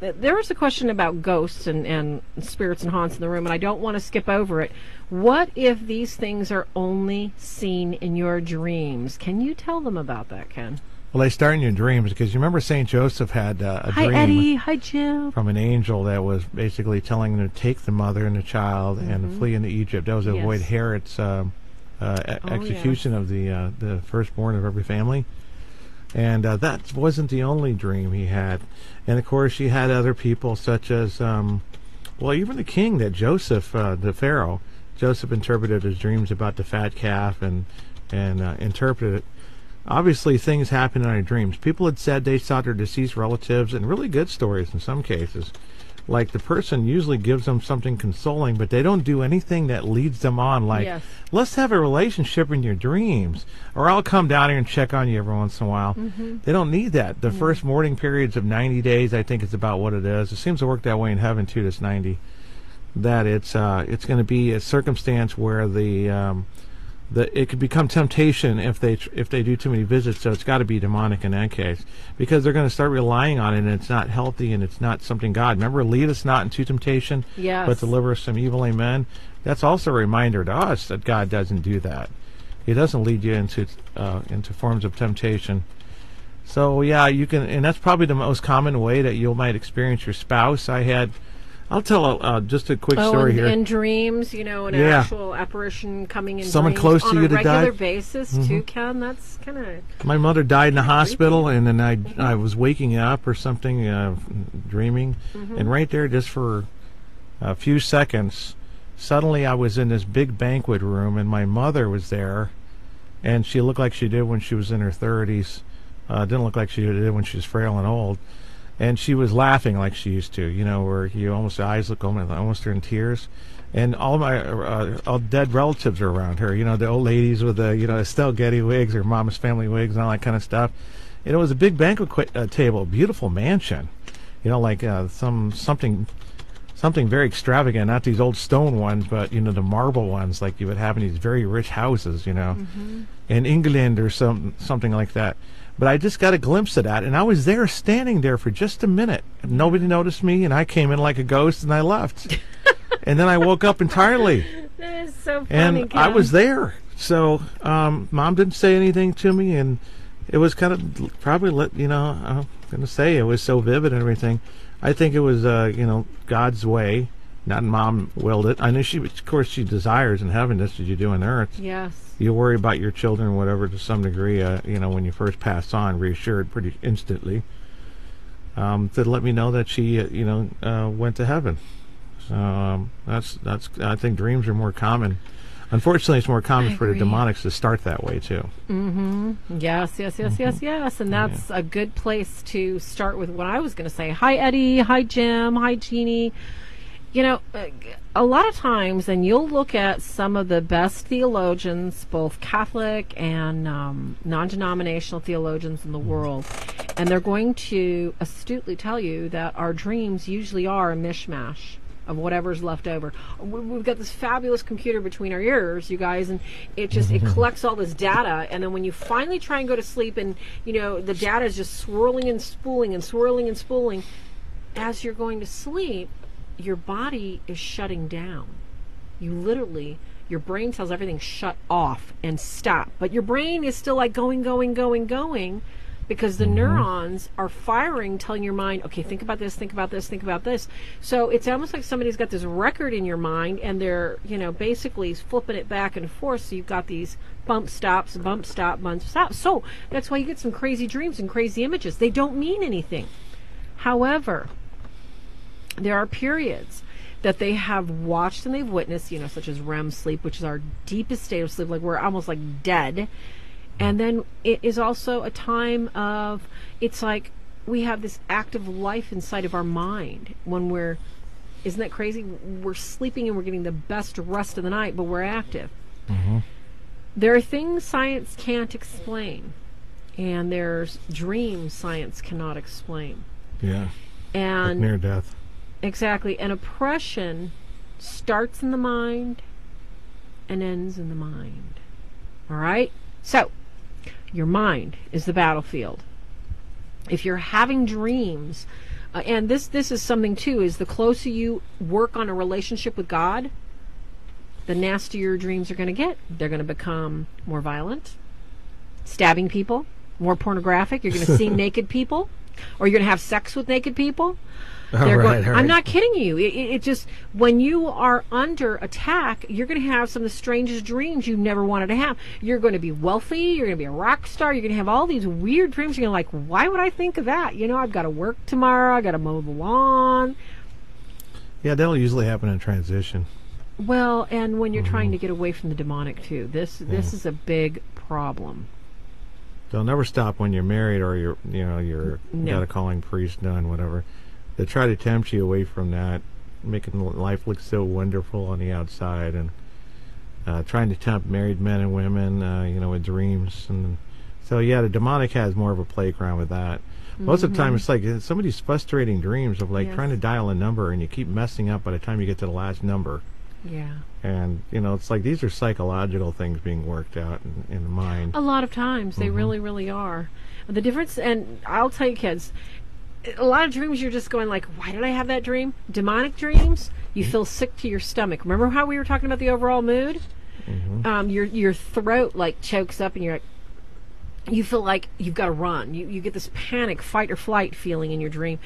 There was a question about ghosts and spirits and haunts in the room, and I don't want to skip over it. What if these things are only seen in your dreams? Can you tell them about that, Ken? Well, they start in your dreams, because you remember St. Joseph had a Hi, dream Eddie. Hi, Jim. from an angel that was basically telling him to take the mother and the child and flee into Egypt. That was to avoid Yes. Herod's execution of the firstborn of every family. And that wasn't the only dream he had. And, of course, he had other people such as, even the king that Joseph, the Pharaoh, Joseph interpreted his dreams about the fat calf and interpreted it. Obviously, things happen in our dreams. People had said they saw their deceased relatives, and really good stories in some cases. Like, the person usually gives them something consoling, but they don't do anything that leads them on. Like, let's have a relationship in your dreams, or I'll come down here and check on you every once in a while. They don't need that. The first mourning periods of 90 days, I think, is about what it is. It seems to work that way in heaven, too, this 90. That it's going to be a circumstance where it could become temptation if they do too many visits, so it's got to be demonic in that case, because they're going to start relying on it, and it's not healthy, and it's not something God. Remember, lead us not into temptation, but deliver us from evil. Amen. That's also a reminder to us that God doesn't do that. He doesn't lead you into forms of temptation. So yeah, you can, and that's probably the most common way that you might experience your spouse. I'll tell just a quick story here. In dreams, an actual apparition coming in someone dreams close to on you a to regular die? basis too, Ken. That's kind of... My mother died in the hospital, and then I was waking up or something, dreaming, and right there, just for a few seconds, suddenly I was in this big banquet room, and my mother was there, and she looked like she did when she was in her 30s. Didn't look like she did when she was frail and old. And she was laughing like she used to, where you almost, the eyes look almost are in tears. And all my all dead relatives are around her, the old ladies with the, Estelle Getty wigs or Mama's Family wigs and all that kind of stuff. And it was a big banquet table, beautiful mansion, like something very extravagant, not these old stone ones, but, the marble ones like you would have in these very rich houses, in England or something like that. But I just got a glimpse of that, and I was there, standing there for just a minute. Nobody noticed me, and I came in like a ghost, and I left. And then I woke up entirely. That is so funny, and Ken. I was there. So Mom didn't say anything to me, and it was kind of probably, I'm going to say it was so vivid and everything. I think it was, God's way. Not Mom willed it. I know of course, she desires in heaven just as you do on earth. Yes. You worry about your children or whatever to some degree, when you first pass on, reassured pretty instantly. To let me know that she, went to heaven. That's. I think dreams are more common. Unfortunately, it's more common for the demonics to start that way too. Yes. And that's a good place to start with what I was going to say. Hi, Eddie. Hi, Jim. Hi, Jeannie. A lot of times, and you'll look at some of the best theologians, both Catholic and non-denominational theologians in the world, and they're going to astutely tell you that our dreams usually are a mishmash. of whatever's left over. We've got this fabulous computer between our ears, you guys, and it just it collects all this data, and then when you finally try and go to sleep, and the data is just swirling and spooling and swirling and spooling, as you're going to sleep, your body is shutting down. You literally, your brain tells everything shut off and stop, but your brain is still like going, because the neurons are firing, telling your mind, okay, think about this, think about this, think about this. So it's almost like somebody's got this record in your mind, and they're, basically flipping it back and forth. So you've got these bump stops, bump stop, bump stop. So that's why you get some crazy dreams and crazy images. They don't mean anything. However, there are periods that they have watched and they've witnessed, such as REM sleep, which is our deepest state of sleep, like we're almost like dead. And then it is also a time of, it's like we have this active life inside of our mind when isn't that crazy? We're sleeping and we're getting the best rest of the night, but we're active. There are things science can't explain, and there's dreams science cannot explain. Yeah. And like near death. Exactly. And oppression starts in the mind and ends in the mind. All right? So, your mind is the battlefield. If you're having dreams, and this is something too, is the closer you work on a relationship with God, the nastier your dreams are going to get. They're going to become more violent, stabbing people, more pornographic. You're going to see naked people, or you're going to have sex with naked people. Right. I'm not kidding you. It just, when you are under attack, you're going to have some of the strangest dreams you never wanted to have. You're going to be wealthy. You're going to be a rock star. You're going to have all these weird dreams. You're going to like, why would I think of that? I've got to work tomorrow. I got to mow the lawn. Yeah, that'll usually happen in transition. Well, and when you're trying to get away from the demonic too, this is a big problem. They'll never stop when you're married or you're got a calling priest done, whatever. They try to tempt you away from that, making life look so wonderful on the outside, and trying to tempt married men and women, with dreams. And so, yeah, the demonic has more of a playground with that. Most of the time, it's like some of these frustrating dreams of trying to dial a number, and you keep messing up by the time you get to the last number. Yeah. And, it's like these are psychological things being worked out in the mind. A lot of times, they really, really are. The difference, and I'll tell you, kids, a lot of dreams you're just going like, why did I have that dream? Demonic dreams, you feel sick to your stomach. Remember how we were talking about the overall mood? Your throat like chokes up, and you feel like you've got to run. You get this panic, fight or flight feeling in your dream.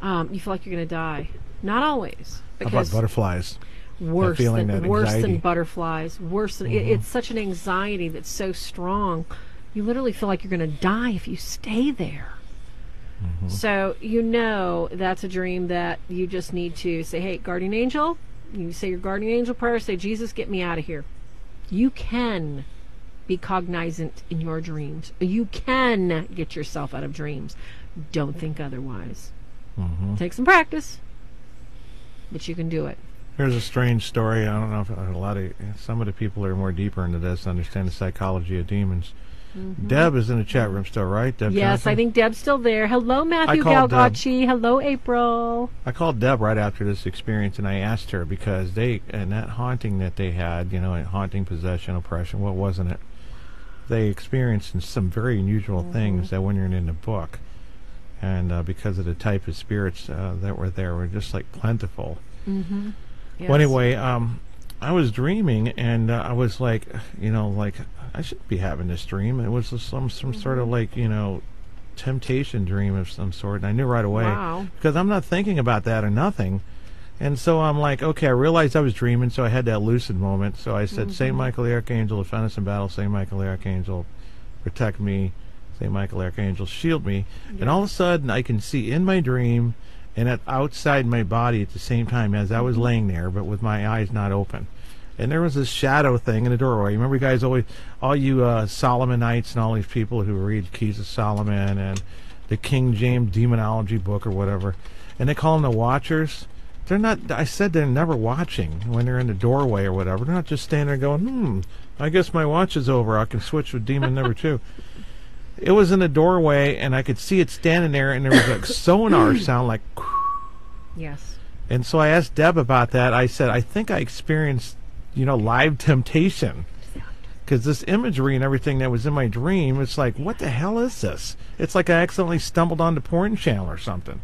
You feel like you're going to die. Not always. How about butterflies? Worse than anxiety. Butterflies. Worse than it's such an anxiety that's so strong. You literally feel like you're going to die if you stay there. So that's a dream that you just need to say, hey, guardian angel, you say your guardian angel prayer, say, Jesus, get me out of here. You can be cognizant in your dreams. You can get yourself out of dreams. Don't think otherwise. Take some practice, but you can do it. Here's a strange story. I don't know if some of the people who are more deeper into this understand the psychology of demons. Deb is in the chat room still, right? Deb yes, Johnson? I think Deb's still there. Hello, Matthew Galgacci. Hello, April. I called Deb right after this experience, and I asked her because and that haunting that they had, haunting, possession, oppression, what wasn't it? They experienced some very unusual things that weren't in the book. And because of the type of spirits that were there, were just like plentiful. Yes. Well, anyway, I was dreaming, and I was like, I shouldn't be having this dream. It was some sort of like, temptation dream of some sort. And I knew right away because I'm not thinking about that or nothing. And so I'm like, okay, I realized I was dreaming, so I had that lucid moment. So I said, St. Michael the Archangel, defend us in battle. St. Michael the Archangel, protect me. St. Michael the Archangel, shield me. Yeah. And all of a sudden, I can see in my dream and outside my body at the same time as I was laying there, but with my eyes not open. And there was this shadow thing in the doorway. Remember, you guys all you Solomonites and all these people who read Keys of Solomon and the King James Demonology book or whatever, and they call them the Watchers. They're not. I said they're never watching when they're in the doorway or whatever. They're not just standing there going, I guess my watch is over. I can switch with demon number 2. It was in the doorway, and I could see it standing there, and there was like sonar sound, like. Yes. And so I asked Deb about that. I said, I think I experienced, live temptation. Because this imagery and everything that was in my dream, it's like, what the hell is this? It's like I accidentally stumbled onto porn channel or something.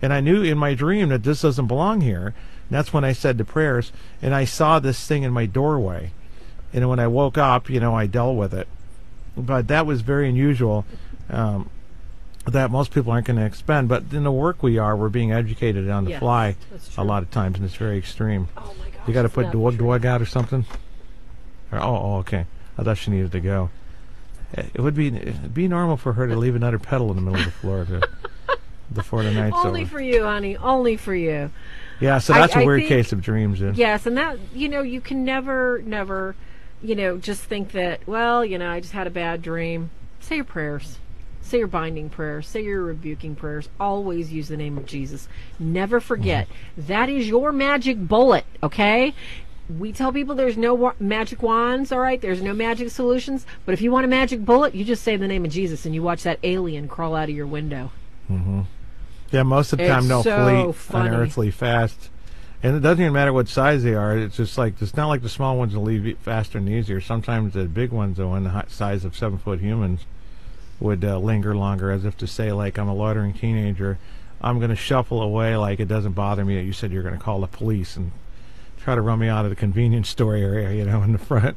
And I knew in my dream that this doesn't belong here. And that's when I said the prayers. And I saw this thing in my doorway. And when I woke up, I dealt with it. But that was very unusual. That most people aren't going to expend, but in the work we're being educated on the fly a lot of times, and it's very extreme. Oh my gosh! You got to put dog out or something. Okay. I thought she needed to go. It'd be normal for her to leave another pedal in the middle of the floor before the night's over. Only for you, honey. Only for you. Yeah. So that's a weird case of dreams. Yes, and that you can never, just think that. Well, I just had a bad dream. Say your prayers. Say your binding prayers. Say your rebuking prayers. Always use the name of Jesus. Never forget. That is your magic bullet, okay? We tell people there's no magic wands, all right? There's no magic solutions. But if you want a magic bullet, you just say the name of Jesus and you watch that alien crawl out of your window. Mm-hmm. Yeah, most of the time they'll flee unearthly fast. And it doesn't even matter what size they are. It's just like, it's not like the small ones will leave faster and easier. Sometimes the big ones, though, in the size of 7-foot humans, would linger longer, as if to say, like, I'm a loitering teenager, I'm going to shuffle away like it doesn't bother me that you said you're going to call the police and try to run me out of the convenience store area, in the front.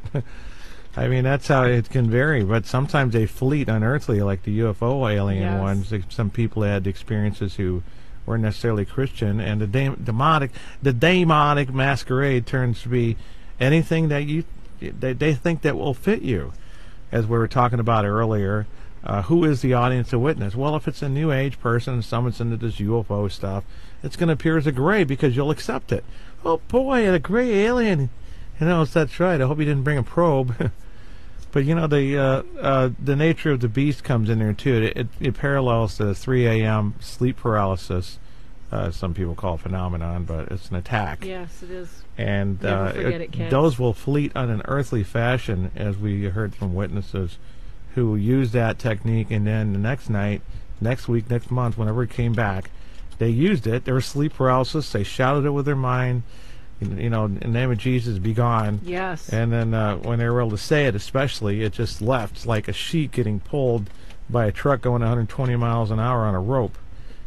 I mean, that's how it can vary, but sometimes they fleet unearthly, like the UFO alien ones. Some people had experiences who weren't necessarily Christian, and the demonic masquerade turns to be anything that they think that will fit you, as we were talking about earlier. Who is the audience to witness? Well, if it's a New Age person and someone's into this UFO stuff, it's going to appear as a gray because you'll accept it. Oh boy, a gray alien! That's right. I hope he didn't bring a probe. But the nature of the beast comes in there too. It parallels the 3 a.m. sleep paralysis. Some people call it phenomenon, but it's an attack. Yes, it is. And Never forget it, kids. Those will fleet on an earthly fashion, as we heard from witnesses who used that technique, and then the next night, next week, next month, whenever it came back, they used it. There was sleep paralysis. They shouted it with their mind, in the name of Jesus, be gone. Yes. And then when they were able to say it, especially, it just left. It's like a sheet getting pulled by a truck going 120 miles an hour on a rope.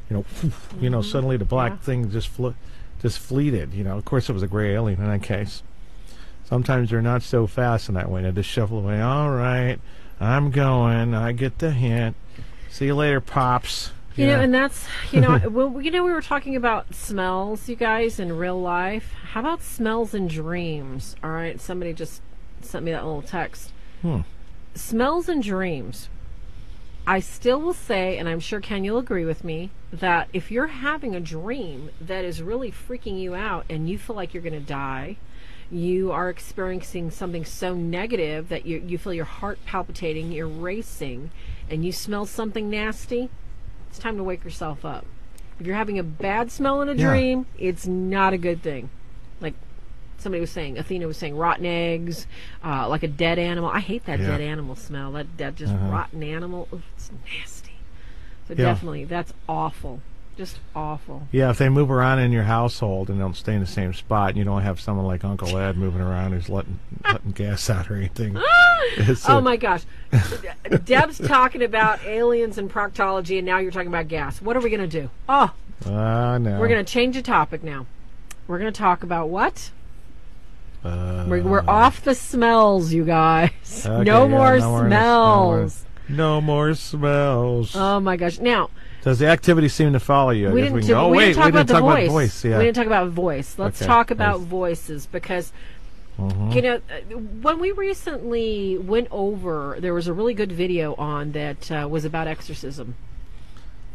Suddenly the black thing just fleeted. Of course it was a gray alien in that case. Sometimes they're not so fast in that way. They just shuffle away. All right, I'm going. I get the hint. See you later, Pops. And that's, we were talking about smells, you guys, in real life. How about smells in dreams? All right, somebody just sent me that little text. Smells in dreams. I still will say, and I'm sure Ken, you'll agree with me, that if you're having a dream that is really freaking you out and you feel like you're going to die, you are experiencing something so negative that you feel your heart palpitating, you're racing, and you smell something nasty, it's time to wake yourself up. If you're having a bad smell in a dream, it's not a good thing. Like somebody was saying, Athena was saying, rotten eggs, like a dead animal. I hate that dead animal smell. That just rotten animal. Oof, it's nasty. So definitely, that's awful. Just awful. Yeah, if they move around in your household and don't stay in the same spot, and you don't have someone like Uncle Ed moving around who's letting gas out or anything. Oh my gosh. Deb's talking about aliens and proctology, and now you're talking about gas. What are we going to do? No. We're going to change the topic now. We're going to talk about what? We're off the smells, you guys. Okay, no more smells. No more smells. Oh my gosh. Now, does the activity seem to follow you? We didn't talk about voice. Yeah. We didn't talk about voice. Let's talk about voices, because when we recently went over, there was a really good video on that was about exorcism.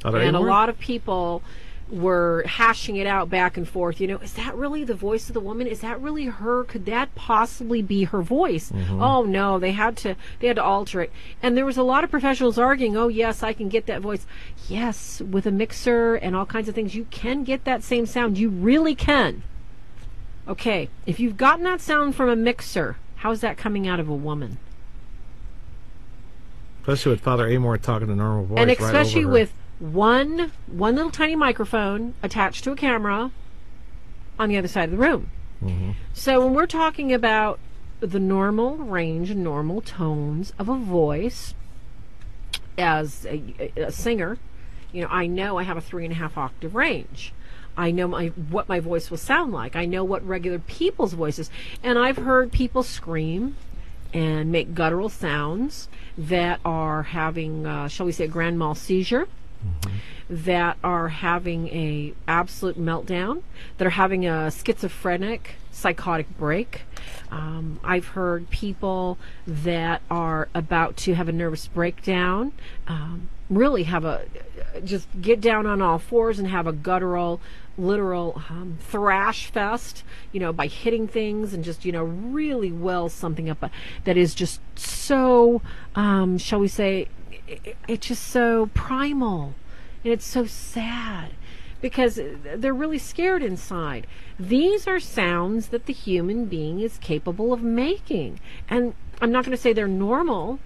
And a lot of people were hashing it out back and forth. Is that really the voice of the woman? Is that really her? Could that possibly be her voice? Oh no, they had to alter it. And there was a lot of professionals arguing, oh yes, I can get that voice. Yes, with a mixer and all kinds of things, you can get that same sound. You really can. Okay, if you've gotten that sound from a mixer, how's that coming out of a woman? Especially with Father Amor talking a normal voice. And especially with one little tiny microphone attached to a camera, on the other side of the room. So when we're talking about the normal range and normal tones of a voice as a singer, you know, I know I have a 3.5 octave range. I know what my voice will sound like. I know what regular people's voices. And I've heard people scream and make guttural sounds that are having, shall we say, a grand mal seizure, that are having a absolute meltdown, that are having a schizophrenic psychotic break. I've heard people that are about to have a nervous breakdown, really have just get down on all fours and have a guttural, literal thrash fest, you know, by hitting things and just, you know, really well something up that is just so, shall we say, it's just so primal, and it's so sad because they're really scared inside. These are sounds that the human being is capable of making, and I'm not going to say they're normal.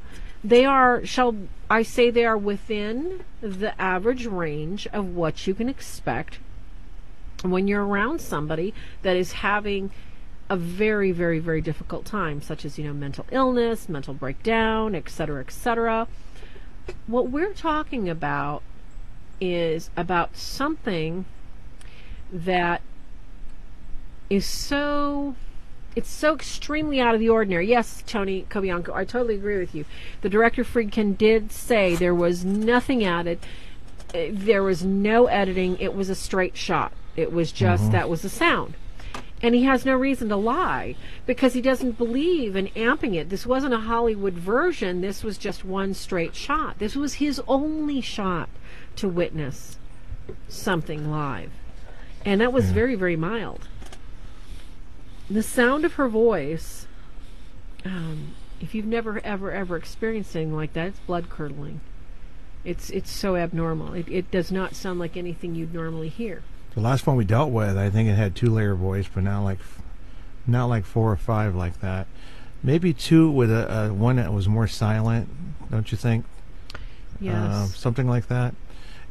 They are, shall I say, they are within the average range of what you can expect when you're around somebody that is having a very, very, very difficult time, such as, you know, mental illness, mental breakdown, etc., etc. What we're talking about is about something that is so, it's so extremely out of the ordinary. Yes, Tony Kobianco, I totally agree with you. The director Friedkin did say there was nothing added. There was no editing. It was a straight shot. It was just, that was the sound. And he has no reason to lie because he doesn't believe in amping it. This wasn't a Hollywood version. This was just one straight shot. This was his only shot to witness something live. And that was very, very mild. The sound of her voice, if you've never, ever experienced anything like that, it's blood-curdling. It's so abnormal. It does not sound like anything you'd normally hear. The last one we dealt with, I think it had 2-layer voice, but not like 4 or 5 like that. Maybe 2 with a one that was more silent, don't you think? Yes. Something like that.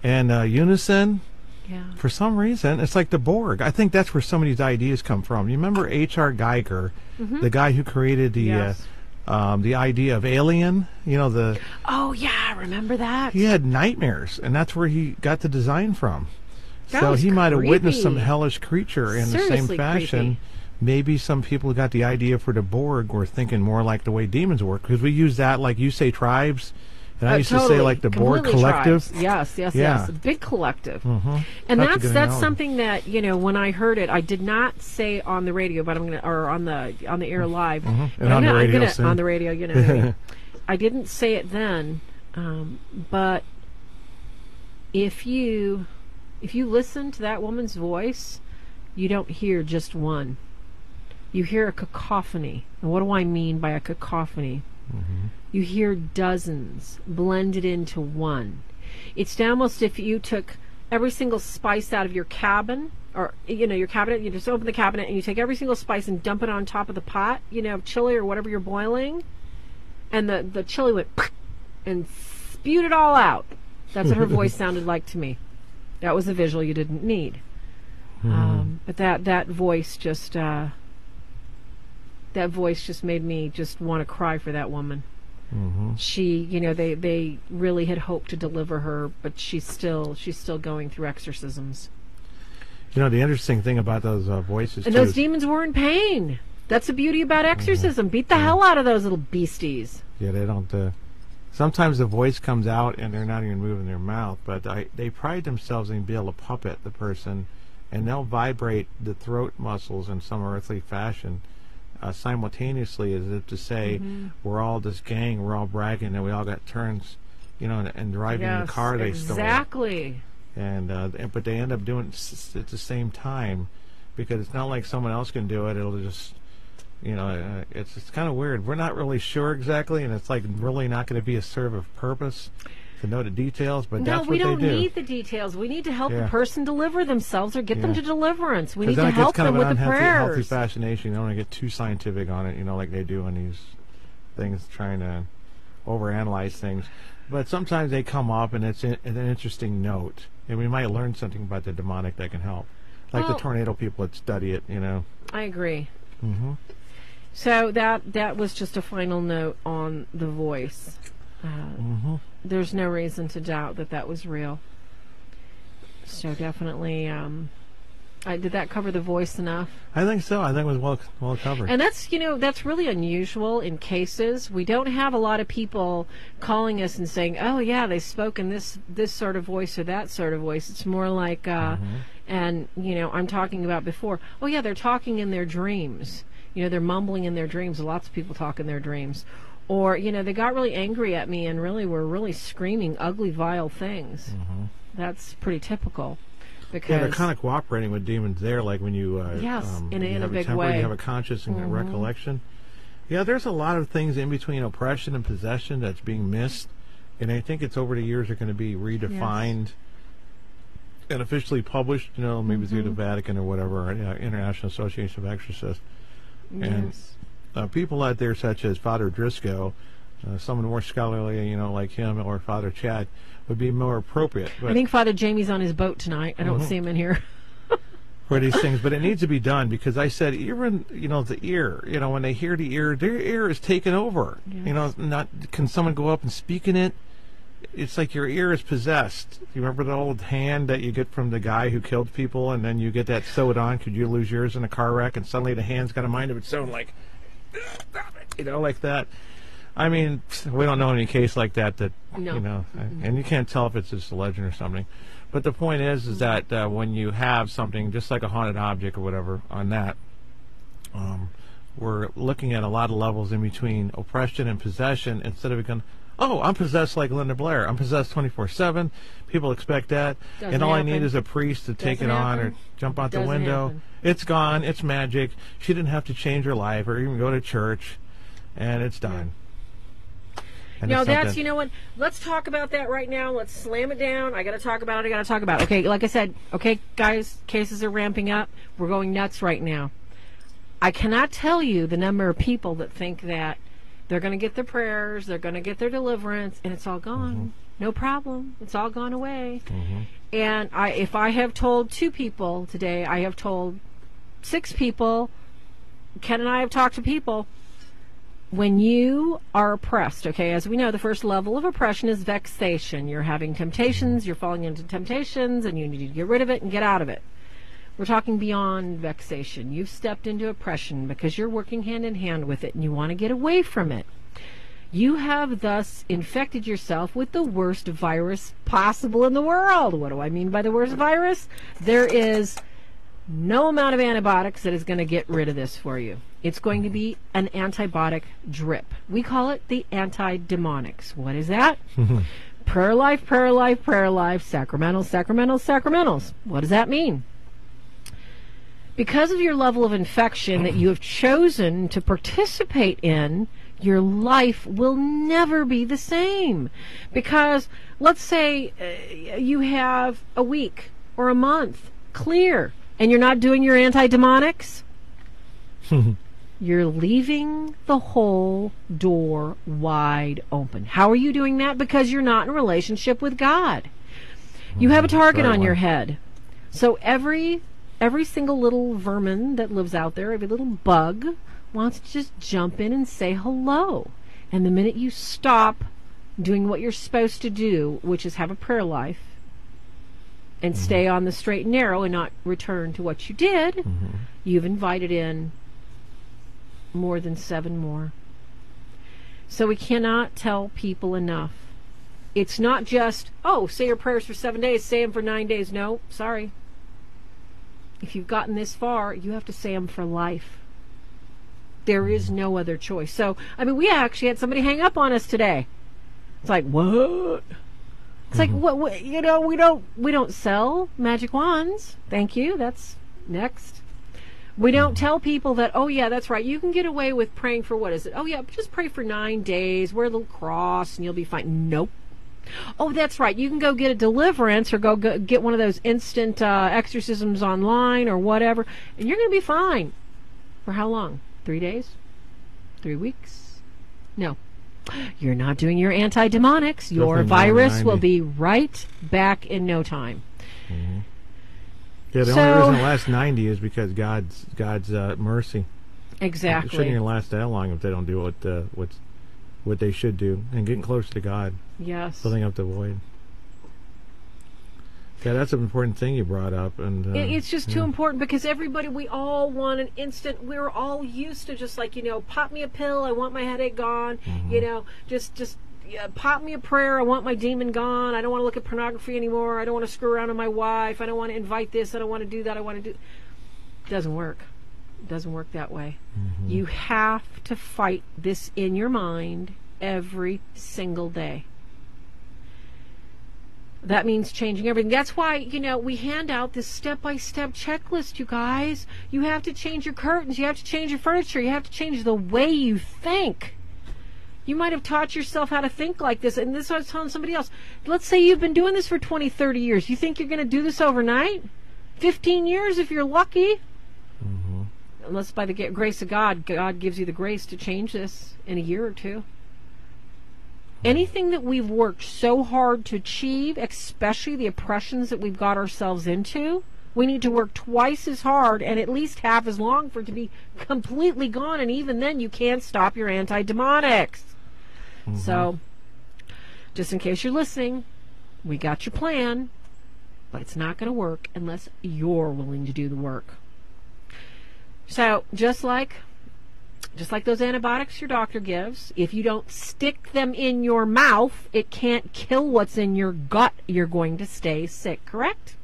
And unison, yeah. For some reason, it's like the Borg. I think that's where some of these ideas come from. You remember H.R. Geiger, the guy who created the idea of alien? You know, the... Oh, yeah, I remember that. He had nightmares, and that's where he got the design from. That so was he might have creepy. witnessed some hellish creature in the same Seriously fashion. creepy. Maybe some people who got the idea for the Borg were thinking more like the way demons work, because we use that, like you say, tribes, and I used to say like the Borg Completely collective. Tribes. Yes. A big collective. And That's a good that's analogy. something that, you know, when I heard it, I did not say on the radio, but I'm gonna, or on the air live, And on the radio soon. on the radio, you know. What I mean? I didn't say it then, but if you listen to that woman's voice, you don't hear just one. You hear a cacophony. And what do I mean by a cacophony? You hear dozens blended into one. It's almost if you took every single spice out of your cabin, or, you know, your cabinet, you just open the cabinet and you take every single spice and dump it on top of the pot, you know, chili or whatever you're boiling, and the chili went and spewed it all out. That's what her voice sounded like to me. That was a visual you didn't need. But that voice just made me just want to cry for that woman. She, you know, they really had hoped to deliver her, but she's still going through exorcisms. You know, the interesting thing about those voices, And too, those is- demons were in pain. That's the beauty about exorcism. Beat the hell out of those little beasties. yeah, they don't... sometimes the voice comes out and they're not even moving their mouth, but they pride themselves in being able to puppet the person, and they'll vibrate the throat muscles in some earthly fashion simultaneously, as if to say, we're all this gang, we're all bragging, and we all got turns, you know, and driving the car they stole. Exactly. And but they end up doing it at the same time, because it's not like someone else can do it. It'll just... You know, it's kind of weird. We're not really sure exactly, and it's like really not going to be a serve of purpose to know the details, but that's what they do. No, we don't need the details. We need to help the person deliver themselves or get them to deliverance. We need to then it help gets kind them of with an the healthy prayers. fascination. You don't want to get too scientific on it, you know, like they do on these things, trying to overanalyze things. But sometimes they come up, and it's an interesting note, and we might learn something about the demonic that can help. Like the Well, tornado people that study it, you know. I agree. Mm-hmm. So that was just a final note on The Voice. There's no reason to doubt that was real. So definitely, did that cover The Voice enough? I think so. I think it was well covered. And that's really unusual in cases. We don't have a lot of people calling us and saying, "Oh yeah, they spoke in this sort of voice or that sort of voice." It's more like, and I'm talking about before. Oh yeah, they're talking in their dreams. They're mumbling in their dreams. Lots of people talk in their dreams. Or, they got really angry at me and really were really screaming ugly, vile things. That's pretty typical. Because they're kind of cooperating with demons there, like when you in a big way. You have a conscious and recollection. Yeah, there's a lot of things in between oppression and possession that's being missed, and I think it's over the years are going to be redefined and officially published. Maybe through the Vatican or whatever, International Association of Exorcists. And people out there such as Father Driscoll, someone more scholarly, like him, or Father Chad, would be more appropriate. But I think Father Jamie's on his boat tonight. I don't see him in here. for these things, but it needs to be done because I said even the ear, when they hear the ear, their ear is taken over. Yes. Not can someone go up and speak in it? It's like your ear is possessed. You remember the old hand that you get from the guy who killed people, and then you get that sewed on? Could you lose yours in a car wreck, and suddenly the hand's got a mind of its own, like, like that. I mean, we don't know any case like that. No. And you can't tell if it's just a legend or something. But the point is that when you have something just like a haunted object or whatever on that, we're looking at a lot of levels in between oppression and possession instead of going, oh, I'm possessed like Linda Blair. I'm possessed 24/7. People expect that. Doesn't all happen. I need is a priest to take Doesn't it on happen. or jump out the Doesn't window. happen. It's gone. It's magic. She didn't have to change her life or even go to church, and it's done. And No, it's that's, something- what, let's talk about that right now. Let's slam it down. I got to talk about it. Okay, like I said, okay, guys, cases are ramping up. We're going nuts right now. I cannot tell you the number of people that think that they're going to get their prayers, they're going to get their deliverance, and it's all gone. No problem. It's all gone away. And if I have told 2 people today, I have told 6 people. Ken and I have talked to people. When you are oppressed, okay, as we know, the first level of oppression is vexation. You're having temptations, you're falling into temptations, and you need to get rid of it and get out of it. We're talking beyond vexation. You've stepped into oppression because you're working hand in hand with it and you want to get away from it. You have thus infected yourself with the worst virus possible in the world. What do I mean by the worst virus? There is no amount of antibiotics that is going to get rid of this for you. It's going to be an antibiotic drip. We call it the anti-demonics. What is that? Prayer life, prayer life, prayer life, sacramentals, sacramentals, sacramentals. What does that mean? Because of your level of infection that you have chosen to participate in, your life will never be the same. Because let's say you have a week or a month clear and you're not doing your anti-demonics, you're leaving the whole door wide open. How are you doing that? Because you're not in relationship with God. You have a target on your head. So every single little vermin that lives out there, every little bug, wants to just jump in and say hello. And the minute you stop doing what you're supposed to do, which is have a prayer life, and stay on the straight and narrow and not return to what you did, you've invited in more than 7 more. So we cannot tell people enough. It's not just, oh, say your prayers for 7 days, say them for 9 days. No, sorry. If you've gotten this far, you have to say them for life. There is no other choice. So, I mean, we actually had somebody hang up on us today. It's like, what? It's like, what? You know, we don't sell magic wands. Thank you. That's next. We don't tell people that, oh, yeah, that's right. You can get away with praying for, what is it? Oh, yeah, just pray for 9 days. Wear a little cross and you'll be fine. Nope. Oh, that's right. You can go get a deliverance or go get one of those instant exorcisms online or whatever, and you're going to be fine. For how long? 3 days? 3 weeks? No. You're not doing your anti-demonics. Your Definitely virus 90. will be right back in no time. Yeah, the only reason it lasts 90 is because God's mercy. Exactly. It shouldn't even last that long if they don't do what they should do and getting closer to God. Yes. Filling up the void. Yeah, that's an important thing you brought up, and it's just too important because we all want an instant. We're all used to just like pop me a pill. I want my headache gone. Mm-hmm. Just pop me a prayer. I want my demon gone. I don't want to look at pornography anymore. I don't want to screw around with my wife. I don't want to invite this. I don't want to do that. I want to do. Doesn't work. It doesn't work that way. Mm-hmm. You have to fight this in your mind every single day. That means changing everything. That's why, we hand out this step-by-step checklist, you guys. You have to change your curtains. You have to change your furniture. You have to change the way you think. You might have taught yourself how to think like this. And this is what I was telling somebody else. Let's say you've been doing this for 20, 30 years. You think you're going to do this overnight? 15 years if you're lucky. Mm-hmm. Unless by the grace of God, God gives you the grace to change this in a year or two. Anything that we've worked so hard to achieve, especially the oppressions that we've got ourselves into, we need to work twice as hard and at least half as long for it to be completely gone. And even then, you can't stop your anti-demonics. Mm-hmm. So, just in case you're listening, we got your plan, but it's not going to work unless you're willing to do the work. So, just like those antibiotics your doctor gives, if you don't stick them in your mouth, it can't kill what's in your gut. You're going to stay sick, correct?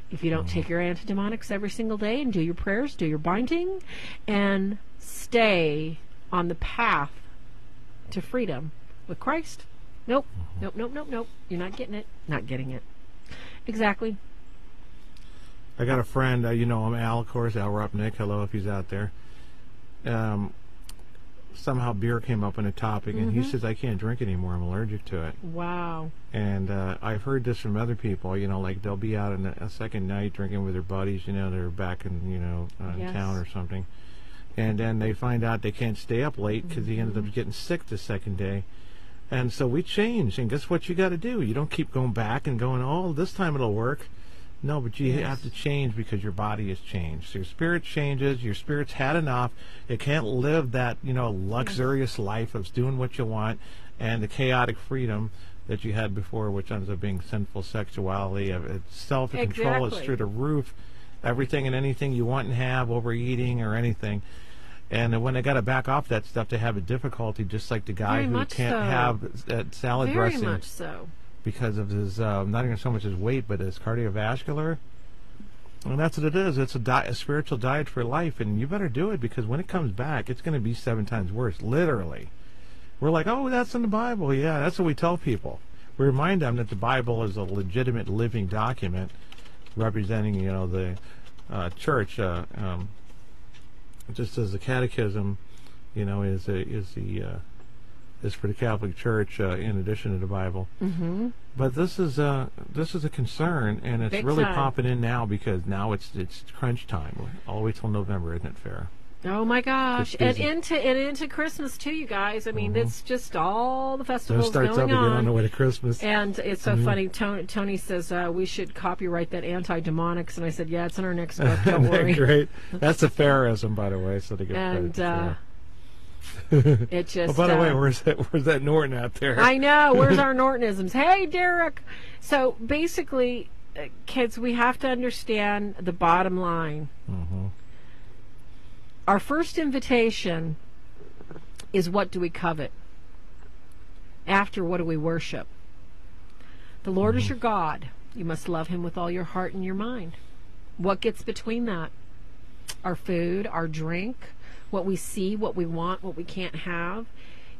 If you don't take your antidemonics every single day and do your prayers, do your binding, and stay on the path to freedom with Christ, nope. You're not getting it. Not getting it. Exactly. I got a friend, I'm Al, of course, Al Rupnick. Hello, if he's out there. Somehow beer came up in a topic, and he says, I can't drink anymore. I'm allergic to it. Wow. And I've heard this from other people, like they'll be out on a second night drinking with their buddies, they're back in, in town or something. And then they find out they can't stay up late because he ended up getting sick the second day. And so we changed, and guess what you got to do? You don't keep going back and going, oh, this time it'll work. No, but you have to change because your body has changed. So your spirit changes. Your spirit's had enough. It can't live that, luxurious life of doing what you want and the chaotic freedom that you had before, which ends up being sinful sexuality. Self-control is through the roof. Everything and anything you want and have, overeating or anything. And when they got to back off that stuff, they have a difficulty, just like the guy who can't have that salad dressing. Very much so. Because of his, not even so much his weight, but his cardiovascular. And that's what it is. It's a spiritual diet for life, and you better do it because when it comes back, it's going to be 7 times worse, literally. We're like, oh, that's in the Bible. Yeah, that's what we tell people. We remind them that the Bible is a legitimate living document representing, the church. Just as the catechism, is for the Catholic Church in addition to the Bible. Mm-hmm. But this is a concern, and it's really popping in now because now it's crunch time, all the way till November, isn't it, Farah? Oh my gosh! And into Christmas too, you guys. I mean, it's just all the festivals going on. It starts up again on the way to Christmas. And it's so funny. Tony says we should copyright that anti-demonics, and I said, yeah, it's in our next book. Don't worry. Great. That's a Pharaohism, by the way. So to get and. It just. Oh, by the way, where's that Norton out there? I know. Where's our Nortonisms? Hey, Derek. So basically, kids, we have to understand the bottom line. Mm-hmm. Our first invitation is, what do we covet? After, what do we worship? The Lord is your God. You must love Him with all your heart and your mind. What gets between that? Our food, our drink, what we see, what we want, what we can't have.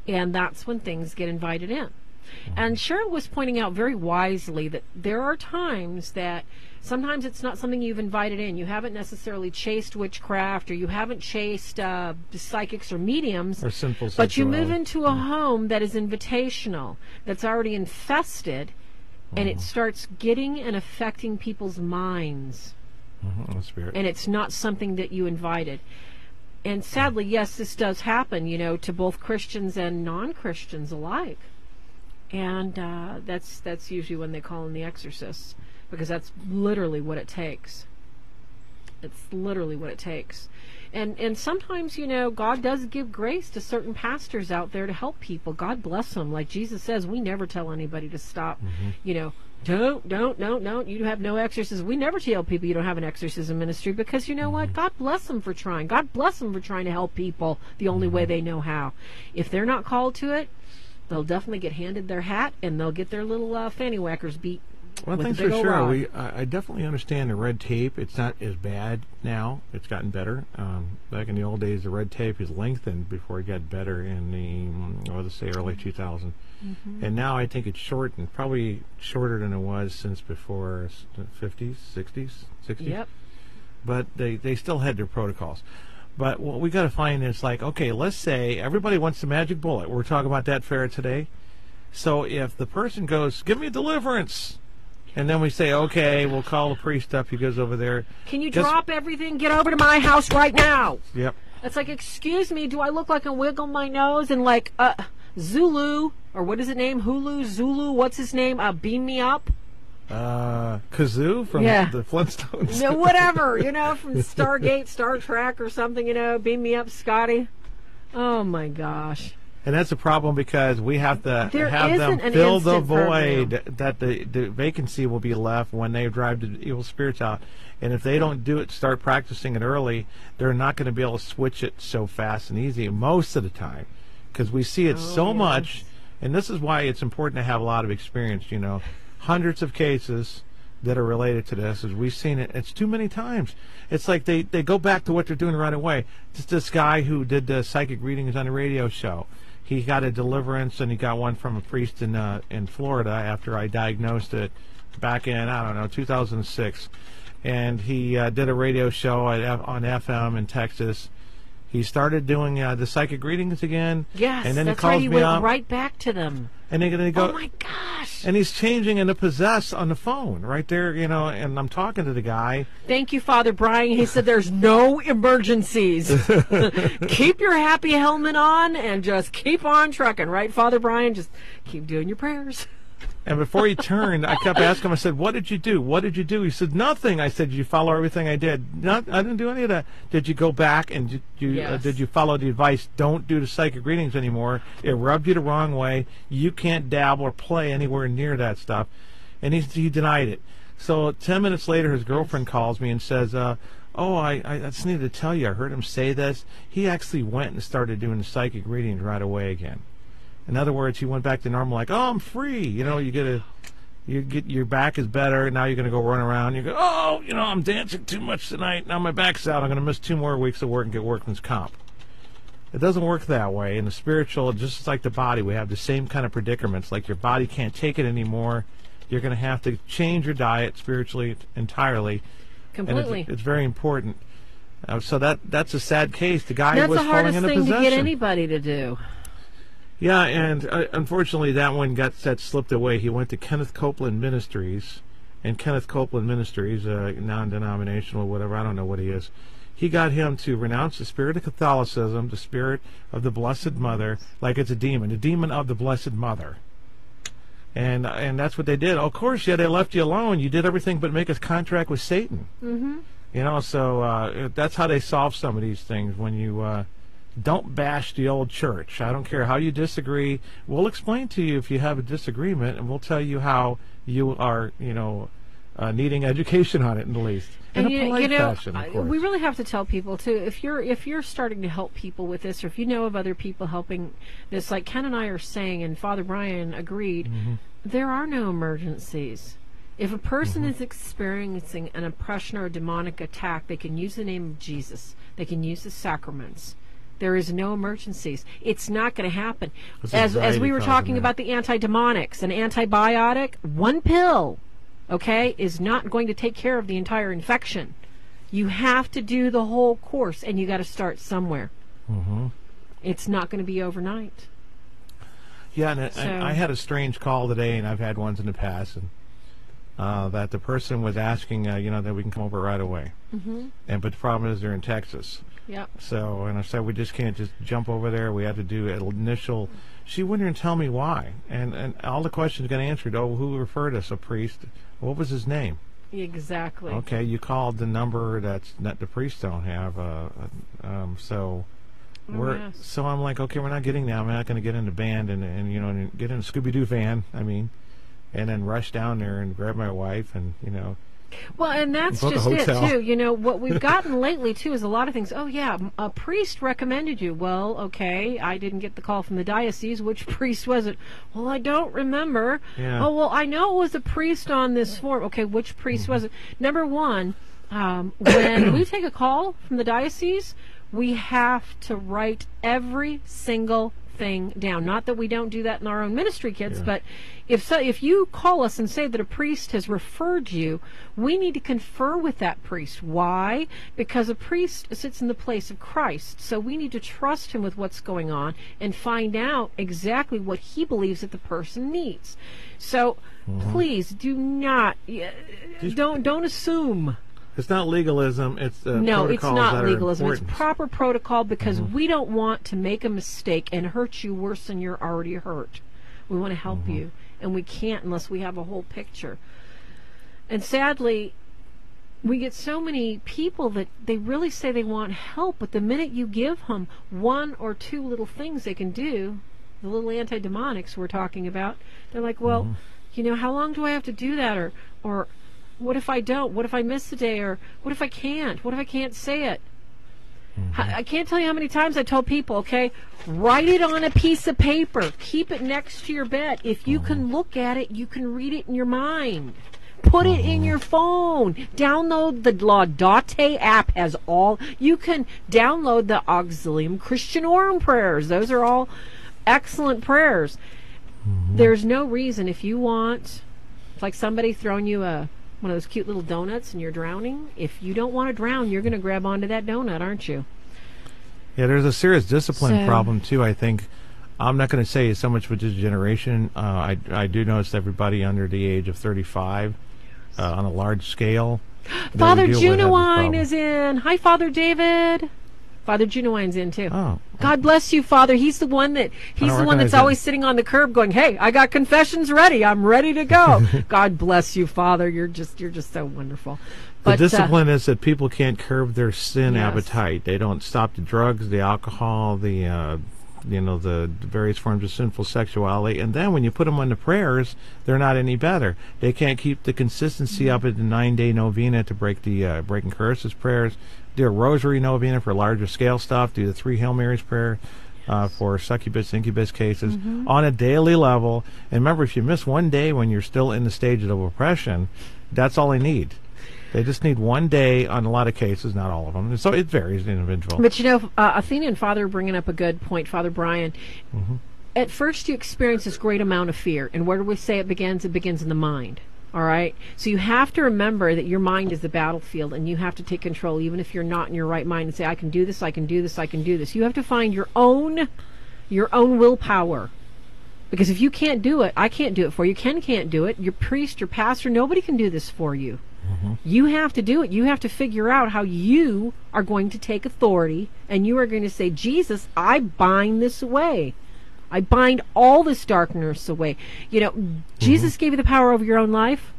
And that's when things get invited in. And Cheryl was pointing out very wisely that there are times that sometimes it's not something you've invited in. You haven't necessarily chased witchcraft, or you haven't chased psychics or mediums. Or simple but you move into a home that is invitational, that's already infested, and it starts getting and affecting people's minds. Spirit. And it's not something that you invited. And sadly, yes, this does happen, to both Christians and non-Christians alike. And that's usually when they call in the exorcists because that's literally what it takes. It's literally what it takes. And sometimes, you know, God does give grace to certain pastors out there to help people. God bless them. Like Jesus says, we never tell anybody to stop. You know, don't. You have no exorcism. We never tell people you don't have an exorcism ministry, because you know what? God bless them for trying. God bless them for trying to help people the only way they know how. If they're not called to it, they'll definitely get handed their hat, and they'll get their little fanny whackers beat. One thing's for sure, I definitely understand the red tape. It's not as bad now. It's gotten better. Back in the old days, the red tape is lengthened before it got better in the, let's say, early 2000s. And now I think it's shortened, probably shorter than it was since before the 50s, 60s. Yep. But they still had their protocols. But what we got to find is, like, okay, let's say everybody wants the magic bullet. We're talking about that fair today. So if the person goes, give me deliverance, and then we say, okay, we'll call the priest up. He goes over there. Can you drop everything? Get over to my house right now. Yep. It's like, excuse me, do I look like I wiggle my nose and like Zulu, or what is it name? Hulu, Zulu, what's his name? Beam me up? Kazoo from the Flintstones. No, whatever, you know, from Stargate, Star Trek or something, you know, beam me up, Scotty. Oh, my gosh. And that's a problem, because we have to have them fill the void that the vacancy will be left when they drive the evil spirits out. And if they don't do it, start practicing it early, they're not going to be able to switch it so fast and easy most of the time, because we see it so much. And this is why it's important to have a lot of experience, you know. Hundreds of cases that are related to this, as we've seen it. It's too many times. It's like they go back to what they're doing right away. Just this guy who did the psychic readings on a radio show. He got a deliverance, and he got one from a priest in Florida after I diagnosed it back in, I don't know, 2006. And he did a radio show on FM in Texas. He started doing the psychic readings again. Yes, and then that's he calls right. He me went up, right back to them. And they're going to go, oh, my gosh. And he's changing into possess on the phone right there, you know, and I'm talking to the guy. Thank you, Father Brian. He said there's no emergencies. Keep your happy helmet on and just keep on trucking, right, Father Brian? Just keep doing your prayers. And before he turned, I kept asking him, I said, what did you do? What did you do? He said, nothing. I said, did you follow everything I did? I didn't do any of that. Did you go back and did you follow the advice? Don't do the psychic readings anymore. It rubbed you the wrong way. You can't dabble or play anywhere near that stuff. And he denied it. So 10 minutes later, his girlfriend calls me and says, I just needed to tell you, I heard him say this. He actually went and started doing the psychic readings right away again. In other words, he went back to normal, like, oh, I'm free. You know, you get your back is better. Now you're going to go run around. You go, oh, you know, I'm dancing too much tonight. Now my back's out. I'm going to miss 2 more weeks of work and get workman's comp. It doesn't work that way. In the spiritual, just like the body, we have the same kind of predicaments. Like your body can't take it anymore. You're going to have to change your diet spiritually entirely. Completely. And it's very important. So that's a sad case. The guy was falling into possession. That's the hardest thing to get anybody to do. Yeah, and unfortunately that one slipped away. He went to Kenneth Copeland Ministries, and Kenneth Copeland Ministries, non-denominational, whatever, I don't know what he is. He got him to renounce the spirit of Catholicism, the spirit of the Blessed Mother, like it's a demon of the Blessed Mother. And that's what they did. Of course, they left you alone. You did everything but make a contract with Satan. Mm-hmm. You know, so that's how they solve some of these things. When you don't bash the old church. I don't care how you disagree. We'll explain to you if you have a disagreement, and we'll tell you how you are, needing education on it, at least. In a polite fashion, of course. We really have to tell people too, if you're starting to help people with this, or if you know of other people helping this, like Ken and I are saying, and Father Brian agreed, there are no emergencies. If a person is experiencing an oppression or a demonic attack, they can use the name of Jesus. They can use the sacraments. There is no emergencies. It's not going to happen. As we were talking about the antidemonics, an antibiotic, one pill, okay, is not going to take care of the entire infection. You have to do the whole course, and you got to start somewhere. It's not going to be overnight. Yeah, and I had a strange call today, and I've had ones in the past, and that the person was asking, that we can come over right away. But the problem is they're in Texas. Yep. So, and I said, we just can't just jump over there. We had to do an initial. She wouldn't even tell me why. And all the questions got answered. Oh, who referred us? A priest. What was his name? Exactly. Okay, you called the number that the priests don't have. So I'm like, okay, we're not getting that. I'm not going to get in the band and get in a Scooby-Doo van. And then rush down there and grab my wife and Well, and that's just it, too. What we've gotten lately, too, is a lot of things. Oh, yeah, a priest recommended you. Well, okay, I didn't get the call from the diocese. Which priest was it? Well, I don't remember. Yeah. Oh, well, I know it was a priest on this form. Okay, which priest was it? Number one, when we take a call from the diocese, we have to write every single thing down. Not that we don't do that in our own ministry, kids, but if you call us and say that a priest has referred you, we need to confer with that priest. Why? Because a priest sits in the place of Christ. So we need to trust him with what's going on and find out exactly what he believes that the person needs. So please do not, don't assume. It's not legalism. It's no, it's not legalism. It's important. proper protocol because we don't want to make a mistake and hurt you worse than you're already hurt. We want to help you, and we can't unless we have a whole picture. And sadly, we get so many people that they really say they want help, but the minute you give them one or two little things they can do, the little anti-demonics we're talking about, they're like, well, how long do I have to do that? Or what if I don't? What if I miss the day? Or what if I can't? What if I can't say it? I can't tell you how many times I told people, okay, write it on a piece of paper. Keep it next to your bed. If you can look at it, you can read it in your mind. Put it in your phone. Download the Laudate app has all. You can download the Auxilium Christianorum prayers. Those are all excellent prayers. There's no reason if you want, it's like somebody throwing you one of those cute little donuts and you're drowning. If you don't want to drown, you're going to grab onto that donut, aren't you? Yeah, there's a serious discipline problem, too, I think. I'm not going to say so much with this generation. I do notice everybody under the age of 35 on a large scale. Father Junowine is in. Hi, Father David. Father Junowine's in, too. Oh. God bless you, Father. He's the one that's always sitting on the curb going, hey, I got confessions ready. I'm ready to go. God bless you, Father. You're just so wonderful. But the discipline is that people can't curb their sin appetite. They don't stop the drugs, the alcohol, the various forms of sinful sexuality. And then when you put them on the prayers, they're not any better. They can't keep the consistency up at the 9-day novena to break the breaking curses prayers. Do a rosary novena for larger scale stuff. Do the 3 Hail Marys prayer for succubus, incubus cases on a daily level. And remember, if you miss one day when you're still in the stage of oppression, that's all they need. They just need one day on a lot of cases, not all of them. So it varies individual. But Athena and Father are bringing up a good point, Father Brian. At first you experience this great amount of fear. And where do we say it begins? It begins in the mind. All right? So you have to remember that your mind is the battlefield, and you have to take control, even if you're not in your right mind, and say, I can do this, I can do this, I can do this. You have to find your own willpower. Because if you can't do it, I can't do it for you. Ken can't do it. Your priest, your pastor, nobody can do this for you. You have to do it. You have to figure out how you are going to take authority, and you are going to say, Jesus, I bind this away. I bind all this darkness away. Jesus gave you the power over your own life.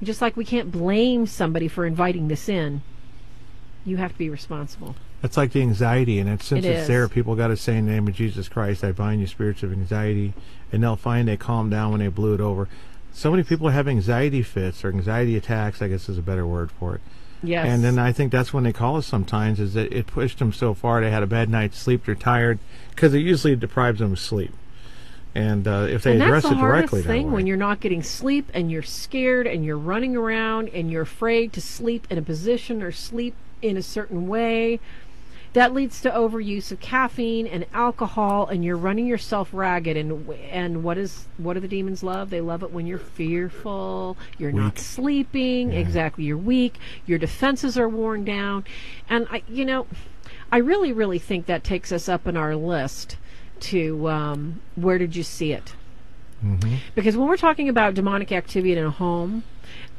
Just like we can't blame somebody for inviting this in, you have to be responsible. It's like the anxiety, and since it's there, people got to say in the name of Jesus Christ, I bind you spirits of anxiety, and they'll find they calm down when they blew it over. So many people have anxiety fits or anxiety attacks, I guess is a better word for it. Yes. And then I think that's when they call us sometimes, is that it pushed them so far they had a bad night's sleep, they're tired, because it usually deprives them of sleep. And if they address it directly that way. That's the hardest thing, when you're not getting sleep and you're scared and you're running around and you're afraid to sleep in a position or sleep in a certain way. That leads to overuse of caffeine and alcohol, and you're running yourself ragged. And what do the demons love? They love it when you're fearful, you're weak. Not sleeping. Yeah. Exactly, you're weak. Your defenses are worn down, and I really, really think that takes us up in our list to where did you see it? Because when we're talking about demonic activity in a home,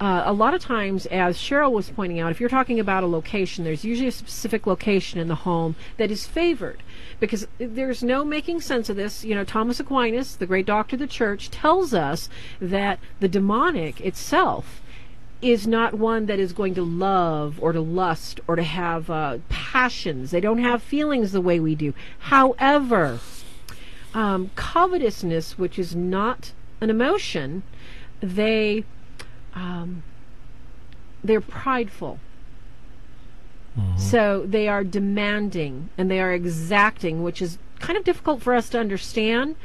a lot of times, as Cheryl was pointing out, if you're talking about a location, there's usually a specific location in the home that is favored. Because there's no making sense of this. You know, Thomas Aquinas, the great doctor of the church, tells us that the demonic itself is not one that is going to love or to lust or to have passions. They don't have feelings the way we do. However, covetousness, which is not an emotion, they're prideful. So they are demanding and they are exacting, which is kind of difficult for us to understand.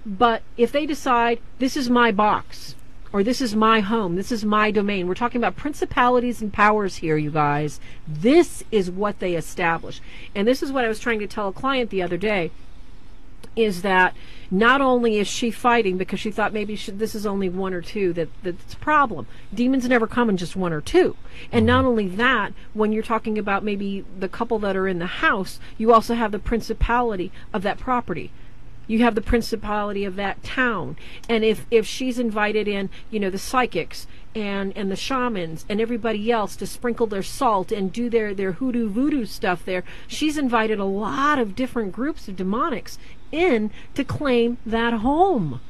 But if they decide, this is my box, or this is my home, this is my domain, we're talking about principalities and powers here, you guys. This is what they establish. And this is what I was trying to tell a client the other day, is that not only is she fighting because she thought maybe this is only one or two that's a problem. Demons never come in just one or two. And not only that, when you're talking about maybe the couple that are in the house, you also have the principality of that property. You have the principality of that town. And if she's invited in, you know, the psychics and the shamans and everybody else to sprinkle their salt and do their hoodoo voodoo stuff there, she's invited a lot of different groups of demonics in to claim that home.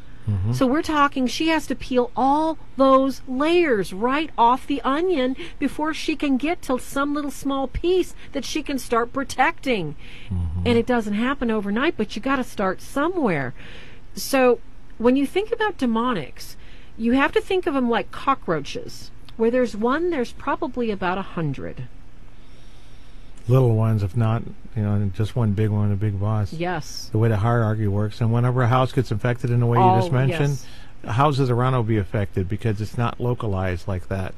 So we're talking, she has to peel all those layers right off the onion before she can get to some little small piece that she can start protecting. And it doesn't happen overnight, but you got to start somewhere. So when you think about demonics, you have to think of them like cockroaches. Where there's one, there's probably about 100. Little ones, if not, you know, just one big one, a big boss. Yes. The way the hierarchy works. And whenever a house gets infected in the way you just mentioned, houses around will be affected because it's not localized like that.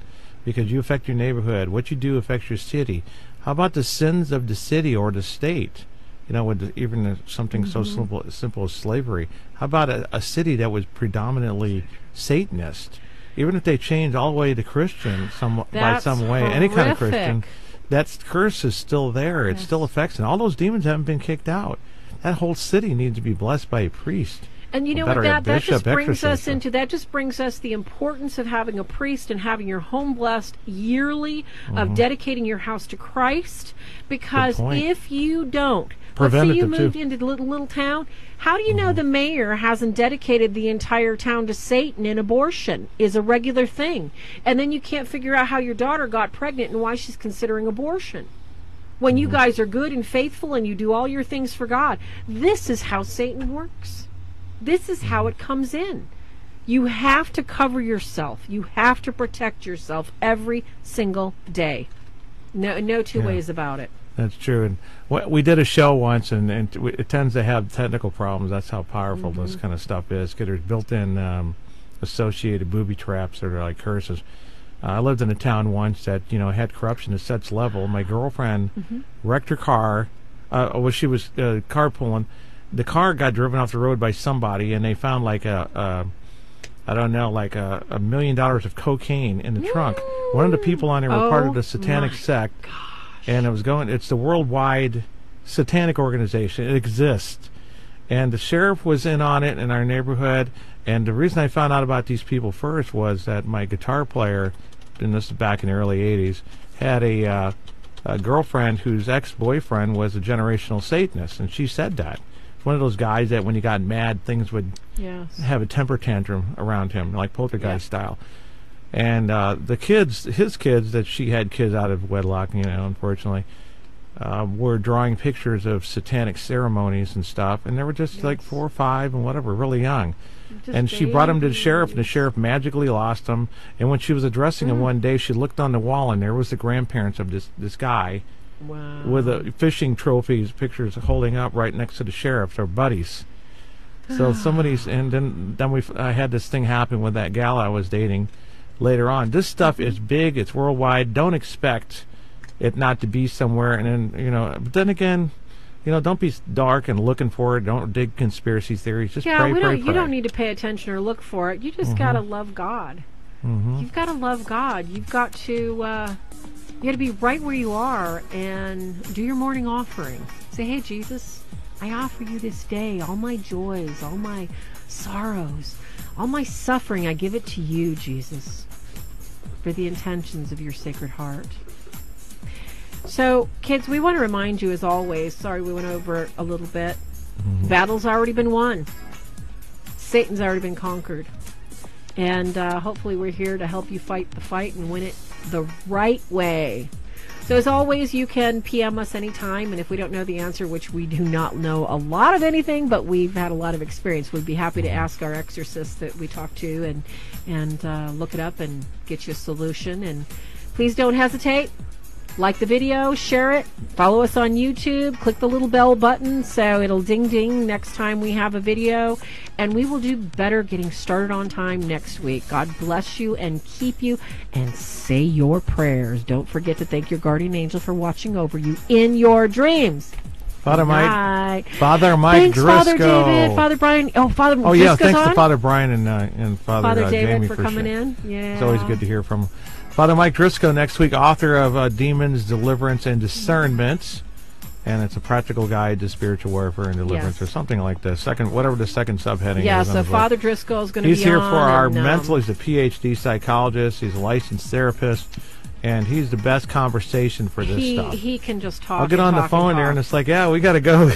Because you affect your neighborhood. What you do affects your city. How about the sins of the city or the state? You know, with even something so simple as slavery. How about a city that was predominantly Satanist? Even if they changed all the way to Christian by some way, any kind of Christian, that curse is still there. It still affects it. All those demons haven't been kicked out. That whole city needs to be blessed by a priest. And you know what, that just brings us into, that just brings us the importance of having a priest and having your home blessed yearly, of dedicating your house to Christ. Because if you don't, let's say you moved into the little town, how do you know the mayor hasn't dedicated the entire town to Satan and abortion is a regular thing? And then you can't figure out how your daughter got pregnant and why she's considering abortion. When you guys are good and faithful and you do all your things for God. This is how Satan works. This is how it comes in. You have to cover yourself. You have to protect yourself every single day. No two ways about it. That's true. And we did a show once, and it tends to have technical problems. That's how powerful this kind of stuff is. Because there's built-in associated booby traps that are like curses. I lived in a town once that, you know, had corruption at such level. My girlfriend wrecked her car. She was carpooling. The car got driven off the road by somebody, and they found like $1 million of cocaine in the trunk. One of the people on there were part of the satanic sect, and it's the worldwide satanic organization. It exists, and the sheriff was in on it in our neighborhood. And the reason I found out about these people first was that my guitar player, and this is back in the early '80s, had a girlfriend whose ex-boyfriend was a generational Satanist, and she said that. One of those guys that when he got mad, things would have a temper tantrum around him, like poltergeist style. And his kids, that she had kids out of wedlock, you know, unfortunately, were drawing pictures of satanic ceremonies and stuff, and they were just like 4 or 5 and whatever, really young. And she brought him to the sheriff, and the sheriff magically lost him. And when she was addressing him one day, she looked on the wall, and there was the grandparents of this guy. Wow. With fishing trophies, pictures holding up right next to the sheriff, their buddies. So and then I had this thing happen with that gal I was dating later on. This stuff is big, it's worldwide. Don't expect it not to be somewhere. And then, you know, but then again, you know, don't be dark and looking for it. Don't dig conspiracy theories. Just pray. You don't need to pay attention or look for it. You just gotta love God. You've got to love God. You've got to. You got to be right where you are and do your morning offering. Say, hey, Jesus, I offer you this day all my joys, all my sorrows, All my suffering, I give it to you, Jesus, for the intentions of your sacred heart. So, kids, we want to remind you, as always, sorry we went over a little bit, battle's already been won. Satan's already been conquered. And hopefully we're here to help you fight the fight and win it the right way. So as always, you can PM us anytime, and if we don't know the answer, which we do not know a lot of anything, but we've had a lot of experience, we'd be happy to ask our exorcist that we talk to and look it up and get you a solution. And please don't hesitate. Like the video, share it, follow us on YouTube, click the little bell button so it'll ding ding next time we have a video, and we will do better getting started on time next week. God bless you and keep you, and say your prayers. Don't forget to thank your guardian angel for watching over you in your dreams. Father Mike. Father Mike Thanks, Driscoll. Father David, Father Brian. Father Oh, yeah, Driscoll's thanks on? to Father Brian and Father David Jamie for coming in. Yeah. It's always good to hear from Father Mike Driscoll next week, author of Demons, Deliverance, and Discernment. And it's a practical guide to spiritual warfare and deliverance, or something like this. Whatever the second subheading is. So Father Driscoll is going to be on. He's here for our mental. He's a PhD psychologist. He's a licensed therapist. And he's the best conversation for this stuff. He can just talk. I'll get on the phone there, and it's like, yeah, we got to go.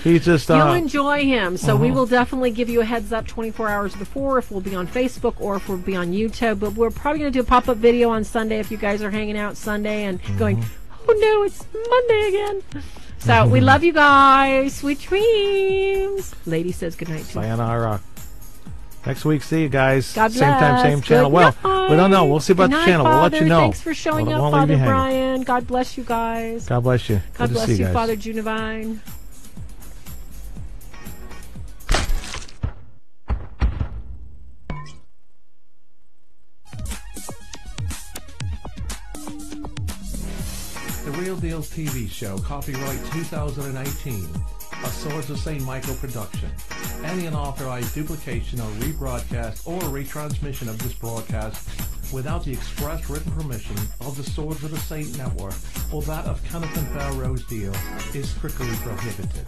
He's just. You'll enjoy him. So we will definitely give you a heads up 24 hours before if we'll be on Facebook or if we'll be on YouTube. But we're probably going to do a pop-up video on Sunday if you guys are hanging out Sunday and going, oh no, it's Monday again. So we love you guys. Sweet dreams. Lady says goodnight. Sayonara. Next week, see you guys. God bless. Same time, same channel. Good well, night. we don't know. We'll see about the channel. Father. We'll let you know. Thanks for showing up, Father Brian. God bless you guys. God bless you. God bless you, guys. Father Junivine. The Real Deals TV show, copyright 2018, a Swords of St. Michael production. Any unauthorized duplication or rebroadcast or retransmission of this broadcast without the express written permission of the Swords of the Saint Network or that of Kenneth Farah Deel is strictly prohibited.